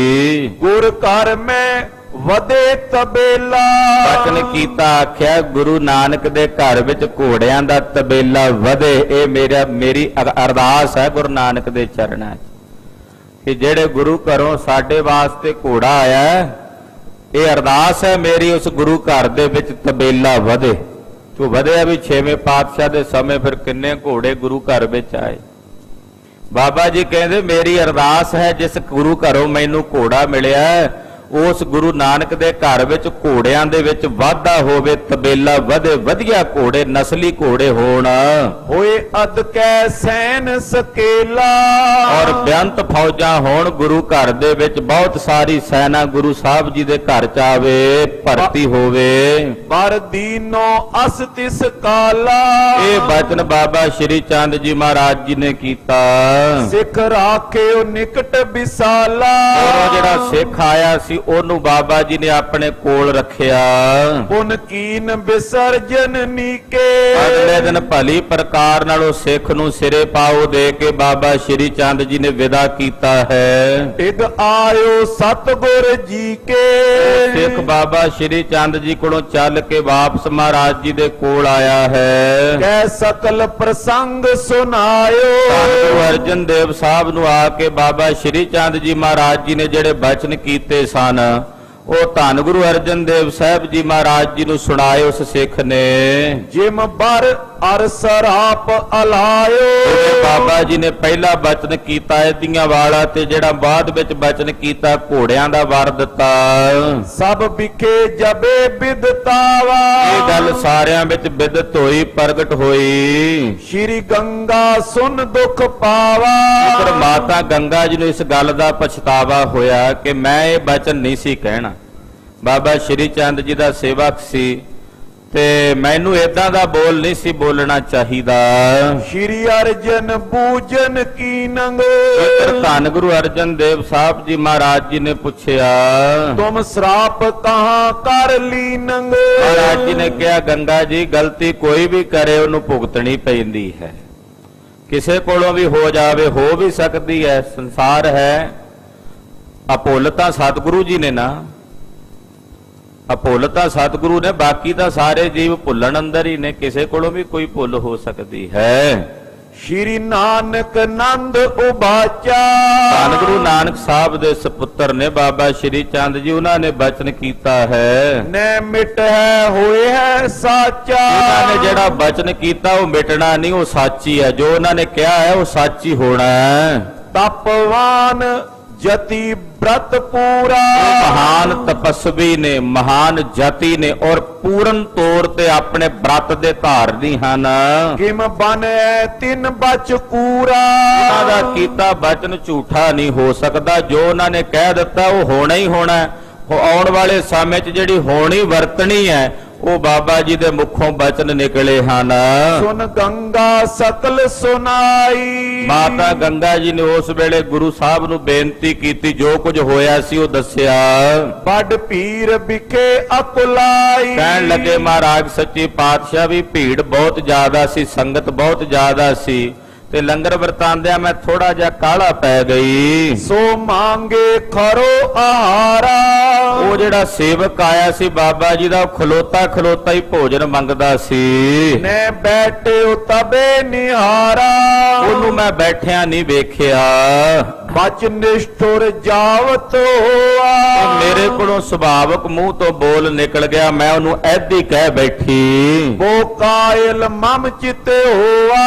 ਗੁਰ ਘਰ ਮੈਂ ਵਧੇ ਤਬੇਲਾ। ਬਚਨ ਕੀਤਾ, ਆਖਿਆ ਗੁਰੂ ਨਾਨਕ ਦੇ ਘਰ ਵਿੱਚ ਘੋੜਿਆਂ ਦਾ ਤਬੇਲਾ ਵਧੇ। ਇਹ ਮੇਰੀ ਅਰਦਾਸ ਹੈ ਗੁਰੂ ਨਾਨਕ ਦੇ ਚਰਨਾਂ 'ਚ ਕਿ ਜਿਹੜੇ ਗੁਰੂ ਘਰੋਂ ਸਾਡੇ ਵਾਸਤੇ ਘੋੜਾ ਆਇਆ, ਇਹ ਅਰਦਾਸ ਹੈ ਮੇਰੀ ਉਸ ਗੁਰੂ ਘਰ ਦੇ ਵਿੱਚ ਤਬੇਲਾ ਵਧੇ। ਤੋ ਵਧਿਆ ਵੀ 6ਵੇਂ ਪਾਤਸ਼ਾਹ ਦੇ ਸਮੇਂ ਫਿਰ ਕਿੰਨੇ ਘੋੜੇ ਗੁਰੂ ਘਰ ਵਿੱਚ ਆਏ। ਬਾਬਾ ਜੀ ਕਹਿੰਦੇ ਮੇਰੀ ਅਰਦਾਸ ਹੈ ਜਿਸ ਗੁਰੂ ਘਰੋਂ ਮੈਨੂੰ ਘੋੜਾ ਮਿਲਿਆ ਉਸ ਗੁਰੂ ਨਾਨਕ ਦੇ ਘਰ ਵਿੱਚ ਘੋੜਿਆਂ ਦੇ ਵਿੱਚ ਵਾਧਾ ਹੋਵੇ, ਤਬੇਲਾ ਵਧੇ, ਵਧੀਆ ਘੋੜੇ ਨਸਲੀ ਘੋੜੇ ਹੋਣ। ਹੋਏ ਅਦ ਕੈ ਸੈਨ ਸਕੇਲਾ। ਔਰ ਬੇਅੰਤ ਫੌਜਾਂ ਹੋਣ ਗੁਰੂ ਘਰ ਦੇ ਵਿੱਚ, ਬਹੁਤ ਸਾਰੀ ਸੈਨਾ ਗੁਰੂ ਸਾਹਿਬ ਜੀ ਦੇ ਘਰ ਚ ਆਵੇ, ਭਰਤੀ ਹੋਵੇ। ਪਰ ਦੀਨੋ ਅਸ ਤਿਸ ਕਾਲਾ। ਇਹ ਬਚਨ ਬਾਬਾ ਸ਼੍ਰੀ ਚੰਦ ਜੀ ਮਹਾਰਾਜ ਜੀ ਨੇ ਕੀਤਾ। ਸਿੱਖ ਰਾਖਿਓ ਨਿਕਟ ਵਿਸਾਲਾ। ਉਹ ਜਿਹੜਾ ਸਿੱਖ ਆਇਆ ਸੀ ਉਹਨੂੰ ਬਾਬਾ ਜੀ ਨੇ ਆਪਣੇ ਕੋਲ ਰੱਖਿਆ। ਪੁਨ ਕੀਨ ਵਿਸਰਜਨ ਨੀਕੇ। ਅਗਲੇ ਦਿਨ ਭਲੀ ਪ੍ਰਕਾਰ ਨਾਲ ਉਹ ਸਿੱਖ ਨੂੰ ਸਿਰੇ ਪਾਉ ਦੇ ਕੇ ਬਾਬਾ ਸ਼੍ਰੀ ਚੰਦ ਜੀ ਨੇ ਵਿਦਾ ਕੀਤਾ ਹੈ। ਟਿਗ ਆਇਓ ਸਤਿਗੁਰ ਜੀ ਕੇ। ਸਿੱਖ ਬਾਬਾ ਸ਼੍ਰੀ ਚੰਦ ਜੀ ਕੋਲੋਂ ਚੱਲ ਕੇ ਵਾਪਸ ਮਹਾਰਾਜ ਜੀ ਦੇ ਕੋਲ ਆਇਆ ਹੈ। ਕੈ ਸਕਲ ਪ੍ਰਸੰਗ ਸੁਨਾਇਓ। ਗੁਰੂ ਅਰਜਨ ਦੇਵ ਸਾਹਿਬ ਨੂੰ ਆ ਕੇ ਬਾਬਾ ਸ਼੍ਰੀ ਚੰਦ ਜੀ ਮਹਾਰਾਜ ਜੀ ਨੇ ਜਿਹੜੇ ਬਚਨ ਕੀਤੇ ਸਨ ਉਹ ਧੰਨ ਗੁਰੂ ਅਰਜਨ ਦੇਵ ਸਾਹਿਬ ਜੀ ਮਹਾਰਾਜ ਜੀ ਨੂੰ ਸੁਣਾਏ ਉਸ ਸਿੱਖ ਨੇ। ਜਿਮ ਬਰ ਅਰ ਸਰਾਪ ਅਲਾਇਓ। ਬਾਬਾ ਜੀ ਨੇ ਪਹਿਲਾ ਬਚਨ ਕੀਤਾ ਇਹਦੀਆਂ ਵਾਲਾ, ਤੇ ਜਿਹੜਾ ਬਾਅਦ ਵਿੱਚ ਬਚਨ ਕੀਤਾ ਘੋੜਿਆਂ ਦਾ ਵਰ ਦਿੱਤਾ। ਸਭ ਵਿਖੇ ਜਬੇ ਬਿਦਤਾਵਾ। ਇਹ ਗੱਲ ਸਾਰਿਆਂ ਵਿੱਚ ਬਿਦਤ ਹੋਈ, ਪ੍ਰਗਟ ਹੋਈ। ਸ਼੍ਰੀ ਗੰਗਾ ਸੁਨ ਦੁਖ ਪਾਵਾ। ਪਰ ਮਾਤਾ ਗੰਗਾ ਜੀ ਨੂੰ ਇਸ ਗੱਲ ਦਾ ਪਛਤਾਵਾ ਹੋਇਆ ਕਿ ਮੈਂ ਇਹ ਬਚਨ ਨਹੀਂ ਸੀ ਕਹਿਣਾ। ਬਾਬਾ ਸ਼੍ਰੀ ਚੰਦ ਜੀ ਦਾ ਸੇਵਕ ਸੀ ਤੇ ਮੈਨੂੰ ਇਦਾਂ ਦਾ ਬੋਲ ਨਹੀਂ ਸੀ ਬੋਲਣਾ ਚਾਹੀਦਾ। ਸ਼੍ਰੀ ਅਰਜਨ ਬੂਜਨ ਕੀ ਨੰਗ ਫਿਰ ਧੰਨ ਗੁਰੂ ਅਰਜਨ ਦੇਵ ਸਾਹਿਬ ਜੀ ਮਹਾਰਾਜ ਜੀ ਨੇ ਪੁੱਛਿਆ, ਤੁਮ ਸਰਾਪ ਕਹਾਂ ਕਰ ਲੀ ਨੰਗ। ਮਹਾਰਾਜ ਜੀ ਨੇ ਕਿਹਾ, ਗੰਗਾ ਜੀ ਗਲਤੀ ਕੋਈ ਵੀ ਕਰੇ ਉਹਨੂੰ ਭੁਗਤਣੀ ਪੈਂਦੀ ਹੈ। ਕਿਸੇ ਕੋਲੋਂ ਵੀ ਹੋ ਜਾਵੇ, ਹੋ ਵੀ ਸਕਦੀ ਹੈ, ਸੰਸਾਰ ਹੈ। ਅਭੁੱਲ ਤਾਂ ਸਤਿਗੁਰੂ ਜੀ ਨੇ ਨਾ, ਅਭੁੱਲ ਤਾਂ ਸਤਿਗੁਰੂ ਨੇ, ਬਾਕੀ ਤਾਂ ਸਾਰੇ ਜੀਵ ਭੁੱਲਣ ਅੰਦਰ ਹੀ ਨੇ, ਕਿਸੇ ਕੋਲੋਂ ਵੀ ਕੋਈ ਭੁੱਲ ਹੋ ਸਕਦੀ ਹੈ। ਸ਼੍ਰੀ ਨਾਨਕ ਨੰਦ ਉਬਾਚਾ ਧੰਨ ਗੁਰੂ ਨਾਨਕ ਸਾਹਿਬ ਦੇ ਸੁਪੁੱਤਰ ਨੇ ਬਾਬਾ ਸ਼੍ਰੀ ਚੰਦ ਜੀ, ਉਹਨਾਂ ਨੇ ਬਚਨ ਕੀਤਾ ਹੈ, ਨੈ ਮਿਟ ਹੈ ਹੋਏ ਹੈ ਸਾਚਾ। ਉਹਨਾਂ ਨੇ ਜਿਹੜਾ ਬਚਨ ਕੀਤਾ ਉਹ ਮਿਟਣਾ ਨਹੀਂ, ਉਹ ਸੱਚੀ ਹੈ। ਜੋ ਉਹਨਾਂ ਨੇ ਕਿਹਾ ਹੈ ਉਹ ਸੱਚ ਹੀ ਹੋਣਾ ਹੈ। ਤਪਵਾਨ ਜਤੀ ਬ੍ਰਤ ਪੂਰਾ ਮਹਾਨ ਤਪਸਵੀ ਨੇ, ਮਹਾਨ ਜਤੀ ਨੇ, ਔਰ ਪੂਰਨ ਤੌਰ ਤੇ ਆਪਣੇ ਬ੍ਰਤ ਦੇ ਧਾਰਨੀ ਹਨ। ਕਿਮ ਬਨੈ ਤਿਨ ਬਚ ਕੂਰਾ ਉਹਨਾਂ ਦਾ ਕੀਤਾ ਬਚਨ ਝੂਠਾ ਨਹੀਂ ਹੋ ਸਕਦਾ। ਜੋ ਉਹਨਾਂ ਨੇ ਕਹਿ ਦਿੱਤਾ ਉਹ ਹੋਣਾ ਹੀ ਹੋਣਾ ਹੈ। ਉਹ ਆਉਣ ਵਾਲੇ ਸਮੇਂ 'ਚ ਜਿਹੜੀ ਹੋਣੀ ਵਰਤਣੀ ਹੈ ਉਹ ਬਾਬਾ ਜੀ ਦੇ ਮੁਖੋਂ ਬਚਨ ਨਿਕਲੇ ਹਨ। ਸੁਨ ਗੰਗਾ ਸਕਲ ਸੁਨਾਈ ਮਾਤਾ ਗੰਗਾ ਜੀ ਨੇ ਉਸ ਵੇਲੇ ਗੁਰੂ ਸਾਹਿਬ ਨੂੰ ਬੇਨਤੀ ਕੀਤੀ, ਜੋ ਕੁਝ ਹੋਇਆ ਸੀ ਉਹ ਦੱਸਿਆ। ਵੱਡ ਪੀਰ ਵਿਖੇ ਅਕੁਲਾਈ ਕਹਿਣ ਲੱਗੇ, ਮਹਾਰਾਜ ਸੱਚੇ ਪਾਤਸ਼ਾਹ ਵੀ ਭੀੜ ਬਹੁਤ ਜ਼ਿਆਦਾ ਸੀ, ਸੰਗਤ ਬਹੁਤ ਜ਼ਿਆਦਾ ਸੀ, ਤੇ ਲੰਗਰ ਵਰਤਾਂਦਿਆਂ ਮੈਂ ਥੋੜਾ ਜਿਹਾ ਕਾਹਲਾ ਪੈ ਗਈ। ਸੋ ਮੰਗੇ ਖਰੋ ਆਹਾਰਾ ਉਹ ਜਿਹੜਾ ਸੇਵਕ ਆਇਆ ਸੀ ਬਾਬਾ ਜੀ ਦਾ, ਉਹ ਖਲੋਤਾ ਖਲੋਤਾ ਹੀ ਭੋਜਨ ਮੰਗਦਾ ਸੀ। ਨੇ ਬੈਠੇ ਤਬੇ ਨਿਹਾਰਾ ਉਹਨੂੰ ਮੈਂ ਬੈਠਿਆ ਨਹੀਂ ਵੇਖਿਆ। ਬਚ ਨਿਸ਼ਠੁਰ ਜਾਵਤ ਹੋਆ ਉਹ ਮੇਰੇ ਕੋਲੋਂ ਸੁਭਾਵਕ ਮੂੰਹ ਤੋਂ ਬੋਲ ਨਿਕਲ ਗਿਆ, ਮੈਂ ਉਹਨੂੰ ਐਦੀ ਕਹਿ ਬੈਠੀ। ਬੋ ਕਾਇਲ ਮਮ ਚਿਤ ਹੋਆ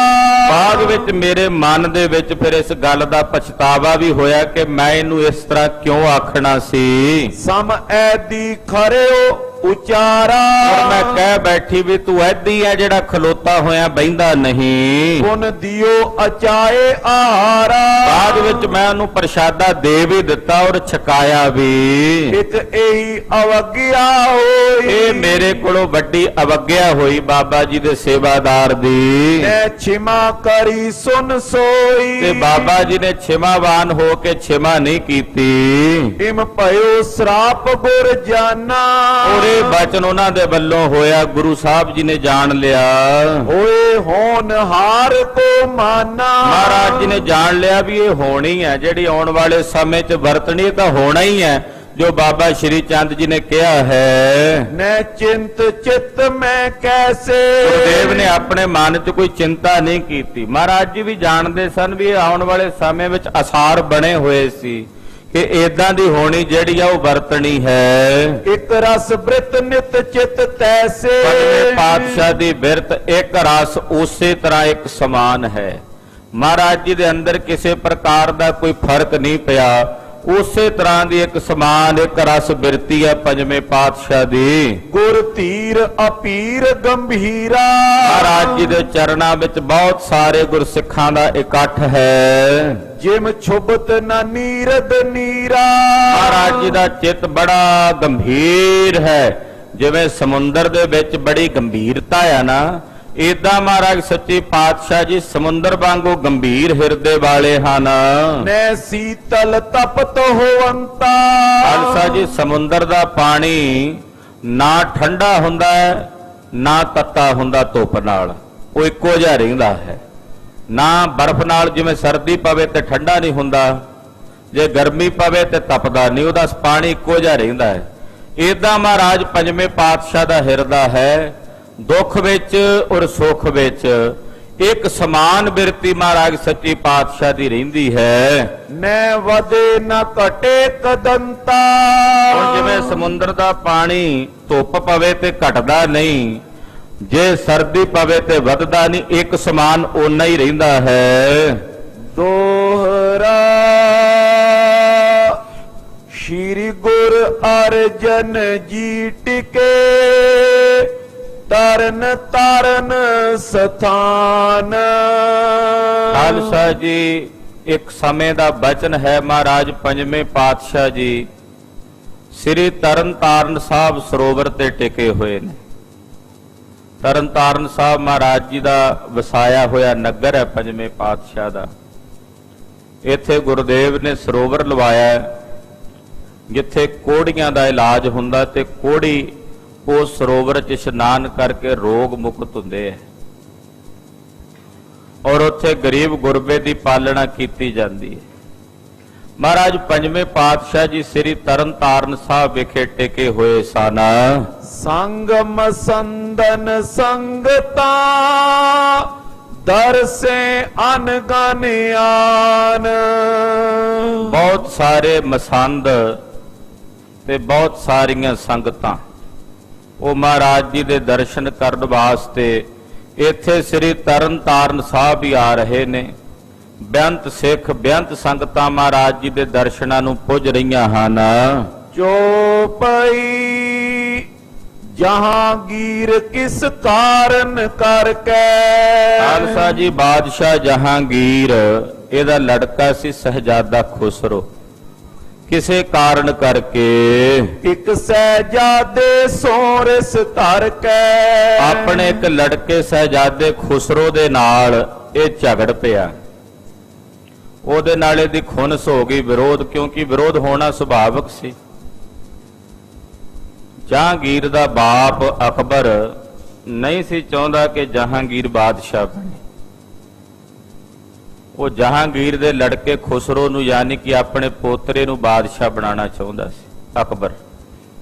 ਬਾਅਦ ਵਿੱਚ ਮੇਰੇ ਮਨ ਦੇ ਵਿੱਚ ਫਿਰ ਇਸ ਗੱਲ ਦਾ ਪਛਤਾਵਾ ਵੀ ਹੋਇਆ ਕਿ ਮੈਂ ਇਹਨੂੰ ਇਸ ਤਰ੍ਹਾਂ ਕਿਉਂ ਆਖਣਾ ਸੀ। ਸਮ ਐਦੀ ਖਰਿਓ ਉਚਾਰਾ ਔਰ ਮੈਂ ਕਹਿ ਬੈਠੀ ਵੀ ਤੂੰ ਐਦੀ ਹੈ ਜਿਹੜਾ ਖਲੋਤਾ ਹੋਇਆ ਬਹਿੰਦਾ ਨਹੀਂ। ਪੁਨ ਦਿਓ ਅਚਾਏ ਆਹਾਰਾ ਬਾਅਦ ਵਿੱਚ ਮੈਂ ਉਹਨੂੰ ਪ੍ਰਸ਼ਾਦਾ ਦੇ ਵੀ ਦਿੱਤਾ ਔਰ ਛਕਾਇਆ ਵੀ। ਇੱਕ ਇਹੀ ਅਵਗਿਆ ਹੋਈ ਇਹ ਮੇਰੇ ਕੋਲੋਂ ਵੱਡੀ ਅਵਗਿਆ ਹੋਈ ਬਾਬਾ ਜੀ ਦੇ ਸੇਵਾਦਾਰ ਦੀ। ਨੇ ਛਿਮਾ ਕਰੀ ਸੁਨ ਸੋਈ ਤੇ ਬਾਬਾ ਜੀ ਨੇ ਛਿਮਾਵਾਨ ਹੋ ਕੇ ਛਿਮਾ ਨਹੀਂ ਕੀਤੀ। ਇਮ ਭਇਓ ਸਰਾਪ ਗੁਰ ਜਾਨਾ ਔਰ ਇਹ ਬਚਨ ਉਹਨਾਂ ਦੇ ਵੱਲੋਂ ਹੋਇਆ, ਗੁਰੂ ਸਾਹਿਬ ਜੀ ਨੇ ਜਾਣ ਲਿਆ। ਹੋਏ ਹੋਨ ਹਾਰ ਕੋ ਮਾਨਾ ਮਹਾਰਾਜ ਜੀ ਨੇ ਜਾਣ ਲਿਆ ਵੀ ਇਹ ਹੋਣੀ ਹੈ, ਜਿਹੜੀ ਆਉਣ ਵਾਲੇ ਸਮੇਂ 'ਚ ਵਰਤਣੀ ਤਾਂ ਹੋਣਾ ਹੀ ਹੈ, ਜੋ ਬਾਬਾ ਸ਼੍ਰੀ ਚੰਦ ਜੀ ਨੇ ਕਿਹਾ ਹੈ। ਨੈ ਚਿੰਤ ਚਿਤ ਮੈਂ ਕੈਸੇ ਗੁਰਦੇਵ ਨੇ ਆਪਣੇ ਮਨ 'ਚ ਕੋਈ ਚਿੰਤਾ ਨਹੀਂ ਕੀਤੀ। ਮਹਾਰਾਜ ਜੀ ਵੀ ਜਾਣਦੇ ਸਨ ਵੀ ਇਹ ਆਉਣ ਵਾਲੇ ਸਮੇਂ ਵਿੱਚ ਅਸਾਰ ਬਣੇ ਹੋਏ ਸੀ ਕਿ ਏਦਾਂ ਦੀ ਹੋਣੀ ਜਿਹੜੀ ਆ ਉਹ ਵਰਤਣੀ ਹੈ। ਇੱਕ ਰਸ ਬ੍ਰਿਤ ਨਿਤ ਚਿਤ ਤੈਸੇ ਪੰਜਵੇਂ ਪਾਤਸ਼ਾਹ ਦੀ ਬਿਰਤ ਇੱਕ ਰਸ ਉਸੇ ਤਰ੍ਹਾਂ ਇੱਕ ਸਮਾਨ ਹੈ। ਮਹਾਰਾਜ ਜੀ ਦੇ ਅੰਦਰ ਕਿਸੇ ਪ੍ਰਕਾਰ ਦਾ ਕੋਈ ਫਰਕ ਨਹੀਂ ਪਿਆ, ਉਸੇ ਤਰ੍ਹਾਂ ਦੀ ਇੱਕ ਸਮਾਨ ਇੱਕ ਰਸ ਬਿਰਤੀ ਹੈ ਪੰਜਵੇਂ ਪਾਤਸ਼ਾਹ ਦੀ। ਗੁਰ ਧੀਰ ਅਪੀਰ ਗੰਭੀਰਾ ਮਹਾਰਾਜ ਜੀ ਦੇ ਚਰਨਾਂ ਵਿੱਚ ਬਹੁਤ ਸਾਰੇ ਗੁਰਸਿੱਖਾਂ ਦਾ ਇਕੱਠ ਹੈ। ਜਿਮ ਛੁਬਤ ਨਾ ਨੀਰਦ ਨੀਰਾ ਮਹਾਰਾਜ ਜੀ ਦਾ ਚਿੱਤ ਬੜਾ ਗੰਭੀਰ ਹੈ, ਜਿਵੇਂ ਸਮੁੰਦਰ ਦੇ ਵਿੱਚ ਬੜੀ ਗੰਭੀਰਤਾ ਆ ਨਾ, ਏਦਾਂ ਮਹਾਰਾਜ ਸੱਚੇ ਪਾਤਸ਼ਾਹ ਜੀ ਸਮੁੰਦਰ ਵਾਂਗੂ ਗੰਭੀਰ ਹਿਰਦੇ ਵਾਲੇ ਹਨ। ਨੈ ਸੀਤਲ ਤਪਤ ਹੋਵੰਤਾ ਖਾਲਸਾ ਜੀ ਸਮੁੰਦਰ ਦਾ ਪਾਣੀ ਨਾ ਠੰਡਾ ਹੁੰਦਾ ਹੈ ਨਾ ਤੱਤਾ ਹੁੰਦਾ ਧੁੱਪ ਨਾਲ, ਉਹ ਇੱਕੋ ਜਿਹਾ ਰਹਿੰਦਾ ਹੈ। ਨਾ ਬਰਫ਼ ਨਾਲ ਜਿਵੇਂ ਸਰਦੀ ਪਵੇ ਤੇ ਠੰਡਾ ਨਹੀਂ ਹੁੰਦਾ, ਜੇ ਗਰਮੀ ਪਵੇ ਤੇ ਤਪਦਾ ਨਹੀਂ, ਉਹਦਾ ਪਾਣੀ ਇੱਕੋ ਜਿਹਾ ਰਹਿੰਦਾ ਹੈ। ਏਦਾਂ ਮਹਾਰਾਜ ਪੰਜਵੇਂ ਪਾਤਸ਼ਾਹ ਦਾ ਹਿਰਦਾ ਹੈ, ਦੁੱਖ ਵਿੱਚ ਔਰ ਸੁੱਖ ਵਿੱਚ ਇੱਕ ਸਮਾਨ ਬਿਰਤੀ ਮਹਾਰਾਜ ਸੱਚੇ ਪਾਤਸ਼ਾਹ ਦੀ ਰਹਿੰਦੀ ਹੈ। ਨੈ ਵਦੇ ਨ ਘਟੇ ਕਦੰਤਾ ਹੁਣ ਜਿਵੇਂ ਸਮੁੰਦਰ ਦਾ ਪਾਣੀ ਧੁੱਪ ਪਵੇ ਤੇ ਘਟਦਾ ਨਹੀਂ, ਜੇ ਸਰਦੀ ਪਵੇ ਤੇ ਵੱਧਦਾ ਨਹੀਂ, ਇੱਕ ਸਮਾਨ ਓਨਾ ਹੀ ਰਹਿੰਦਾ ਹੈ। ਦੋਹਰਾ ਸ਼੍ਰੀ ਗੁਰ ਅਰਜਨ ਜੀ ਟਿਕੇ ਤਰਨ ਤਰਨ ਸਥਾਨ। ਖਾਲਸਾ ਜੀ ਇੱਕ ਸਮੇਂ ਦਾ ਬਚਨ ਹੈ, ਮਹਾਰਾਜ ਪੰਜਵੇਂ ਪਾਤਸ਼ਾਹ ਜੀ ਸ੍ਰੀ ਤਰਨ ਤਾਰਨ ਸਾਹਿਬ ਸਰੋਵਰ ਤੇ ਟਿਕੇ ਹੋਏ ਨੇ। ਤਰਨਤਾਰਨ ਸਾਹਿਬ ਮਹਾਰਾਜ ਜੀ ਦਾ ਵਸਾਇਆ ਹੋਇਆ ਨਗਰ ਹੈ ਪੰਜਵੇਂ ਪਾਤਸ਼ਾਹ ਦਾ। ਇੱਥੇ ਗੁਰਦੇਵ ਨੇ ਸਰੋਵਰ ਲਵਾਇਆ ਹੈ, ਜਿੱਥੇ ਕੋੜੀਆਂ ਦਾ ਇਲਾਜ ਹੁੰਦਾ ਤੇ ਕੋੜੀ ਉਸ ਸਰੋਵਰ 'ਚ ਇਸ਼ਨਾਨ ਕਰਕੇ ਰੋਗ ਮੁਕਤ ਹੁੰਦੇ ਹੈ। ਔਰ ਉੱਥੇ ਗਰੀਬ ਗੁਰਬੇ ਦੀ ਪਾਲਣਾ ਕੀਤੀ ਜਾਂਦੀ ਹੈ। ਮਹਾਰਾਜ ਪੰਜਵੇਂ ਪਾਤਸ਼ਾਹ ਜੀ ਸ੍ਰੀ ਤਰਨਤਾਰਨ ਸਾਹਿਬ ਵਿਖੇ ਟਿਕੇ ਹੋਏ ਸਨ। ਸੰਗਮ ਸੰਦਨ ਸੰਗਤਾ ਦਰਸੇ ਅਨਗਨ ਆਨ। ਬਹੁਤ ਸਾਰੇ ਮਸੰਦ ਤੇ ਬਹੁਤ ਸਾਰੀਆਂ ਸੰਗਤਾਂ ਉਹ ਮਹਾਰਾਜ ਜੀ ਦੇ ਦਰਸ਼ਨ ਕਰਨ ਵਾਸਤੇ ਇੱਥੇ ਸ੍ਰੀ ਤਰਨਤਾਰਨ ਸਾਹਿਬ ਹੀ ਆ ਰਹੇ ਨੇ। ਬੇਅੰਤ ਸਿੱਖ ਬੇਅੰਤ ਸੰਗਤਾਂ ਮਹਾਰਾਜ ਜੀ ਦੇ ਦਰਸ਼ਨਾਂ ਨੂੰ ਪੁੱਜ ਰਹੀਆਂ ਹਨ। ਚੋਪਈ ਜਹਾਂਗੀਰ ਕਿਸ ਕਾਰਨ ਕਰਕੇ। ਖਾਲਸਾ ਜੀ ਬਾਦਸ਼ਾਹ ਜਹਾਂਗੀਰ ਇਹਦਾ ਲੜਕਾ ਸੀ ਸਹਿਜਾਦਾ ਖੁਸਰੋ। ਕਿਸੇ ਕਾਰਨ ਕਰਕੇ ਇੱਕ ਸਹਿਜਾਦੇ ਸੋਰਸ ਧਰ ਕੇ। ਆਪਣੇ ਇੱਕ ਲੜਕੇ ਸਹਿਜਾਦੇ ਖੁਸਰੋ ਦੇ ਨਾਲ ਇਹ ਝਗੜ ਪਿਆ। ਉਹਦੇ ਨਾਲ ਇਹਦੀ ਖੁਨਸ ਹੋ ਗਈ, ਵਿਰੋਧ, ਕਿਉਂਕਿ ਵਿਰੋਧ ਹੋਣਾ ਸੁਭਾਵਿਕ ਸੀ। ਜਹਾਂਗੀਰ ਦਾ ਬਾਪ ਅਕਬਰ ਨਹੀਂ ਸੀ ਚਾਹੁੰਦਾ ਕਿ ਜਹਾਂਗੀਰ ਬਾਦਸ਼ਾਹ ਬਣੇ। ਉਹ ਜਹਾਂਗੀਰ ਦੇ ਲੜਕੇ ਖੁਸਰੋ ਨੂੰ ਯਾਨੀ ਕਿ ਆਪਣੇ ਪੋਤਰੇ ਨੂੰ ਬਾਦਸ਼ਾਹ ਬਣਾਉਣਾ ਚਾਹੁੰਦਾ ਸੀ ਅਕਬਰ,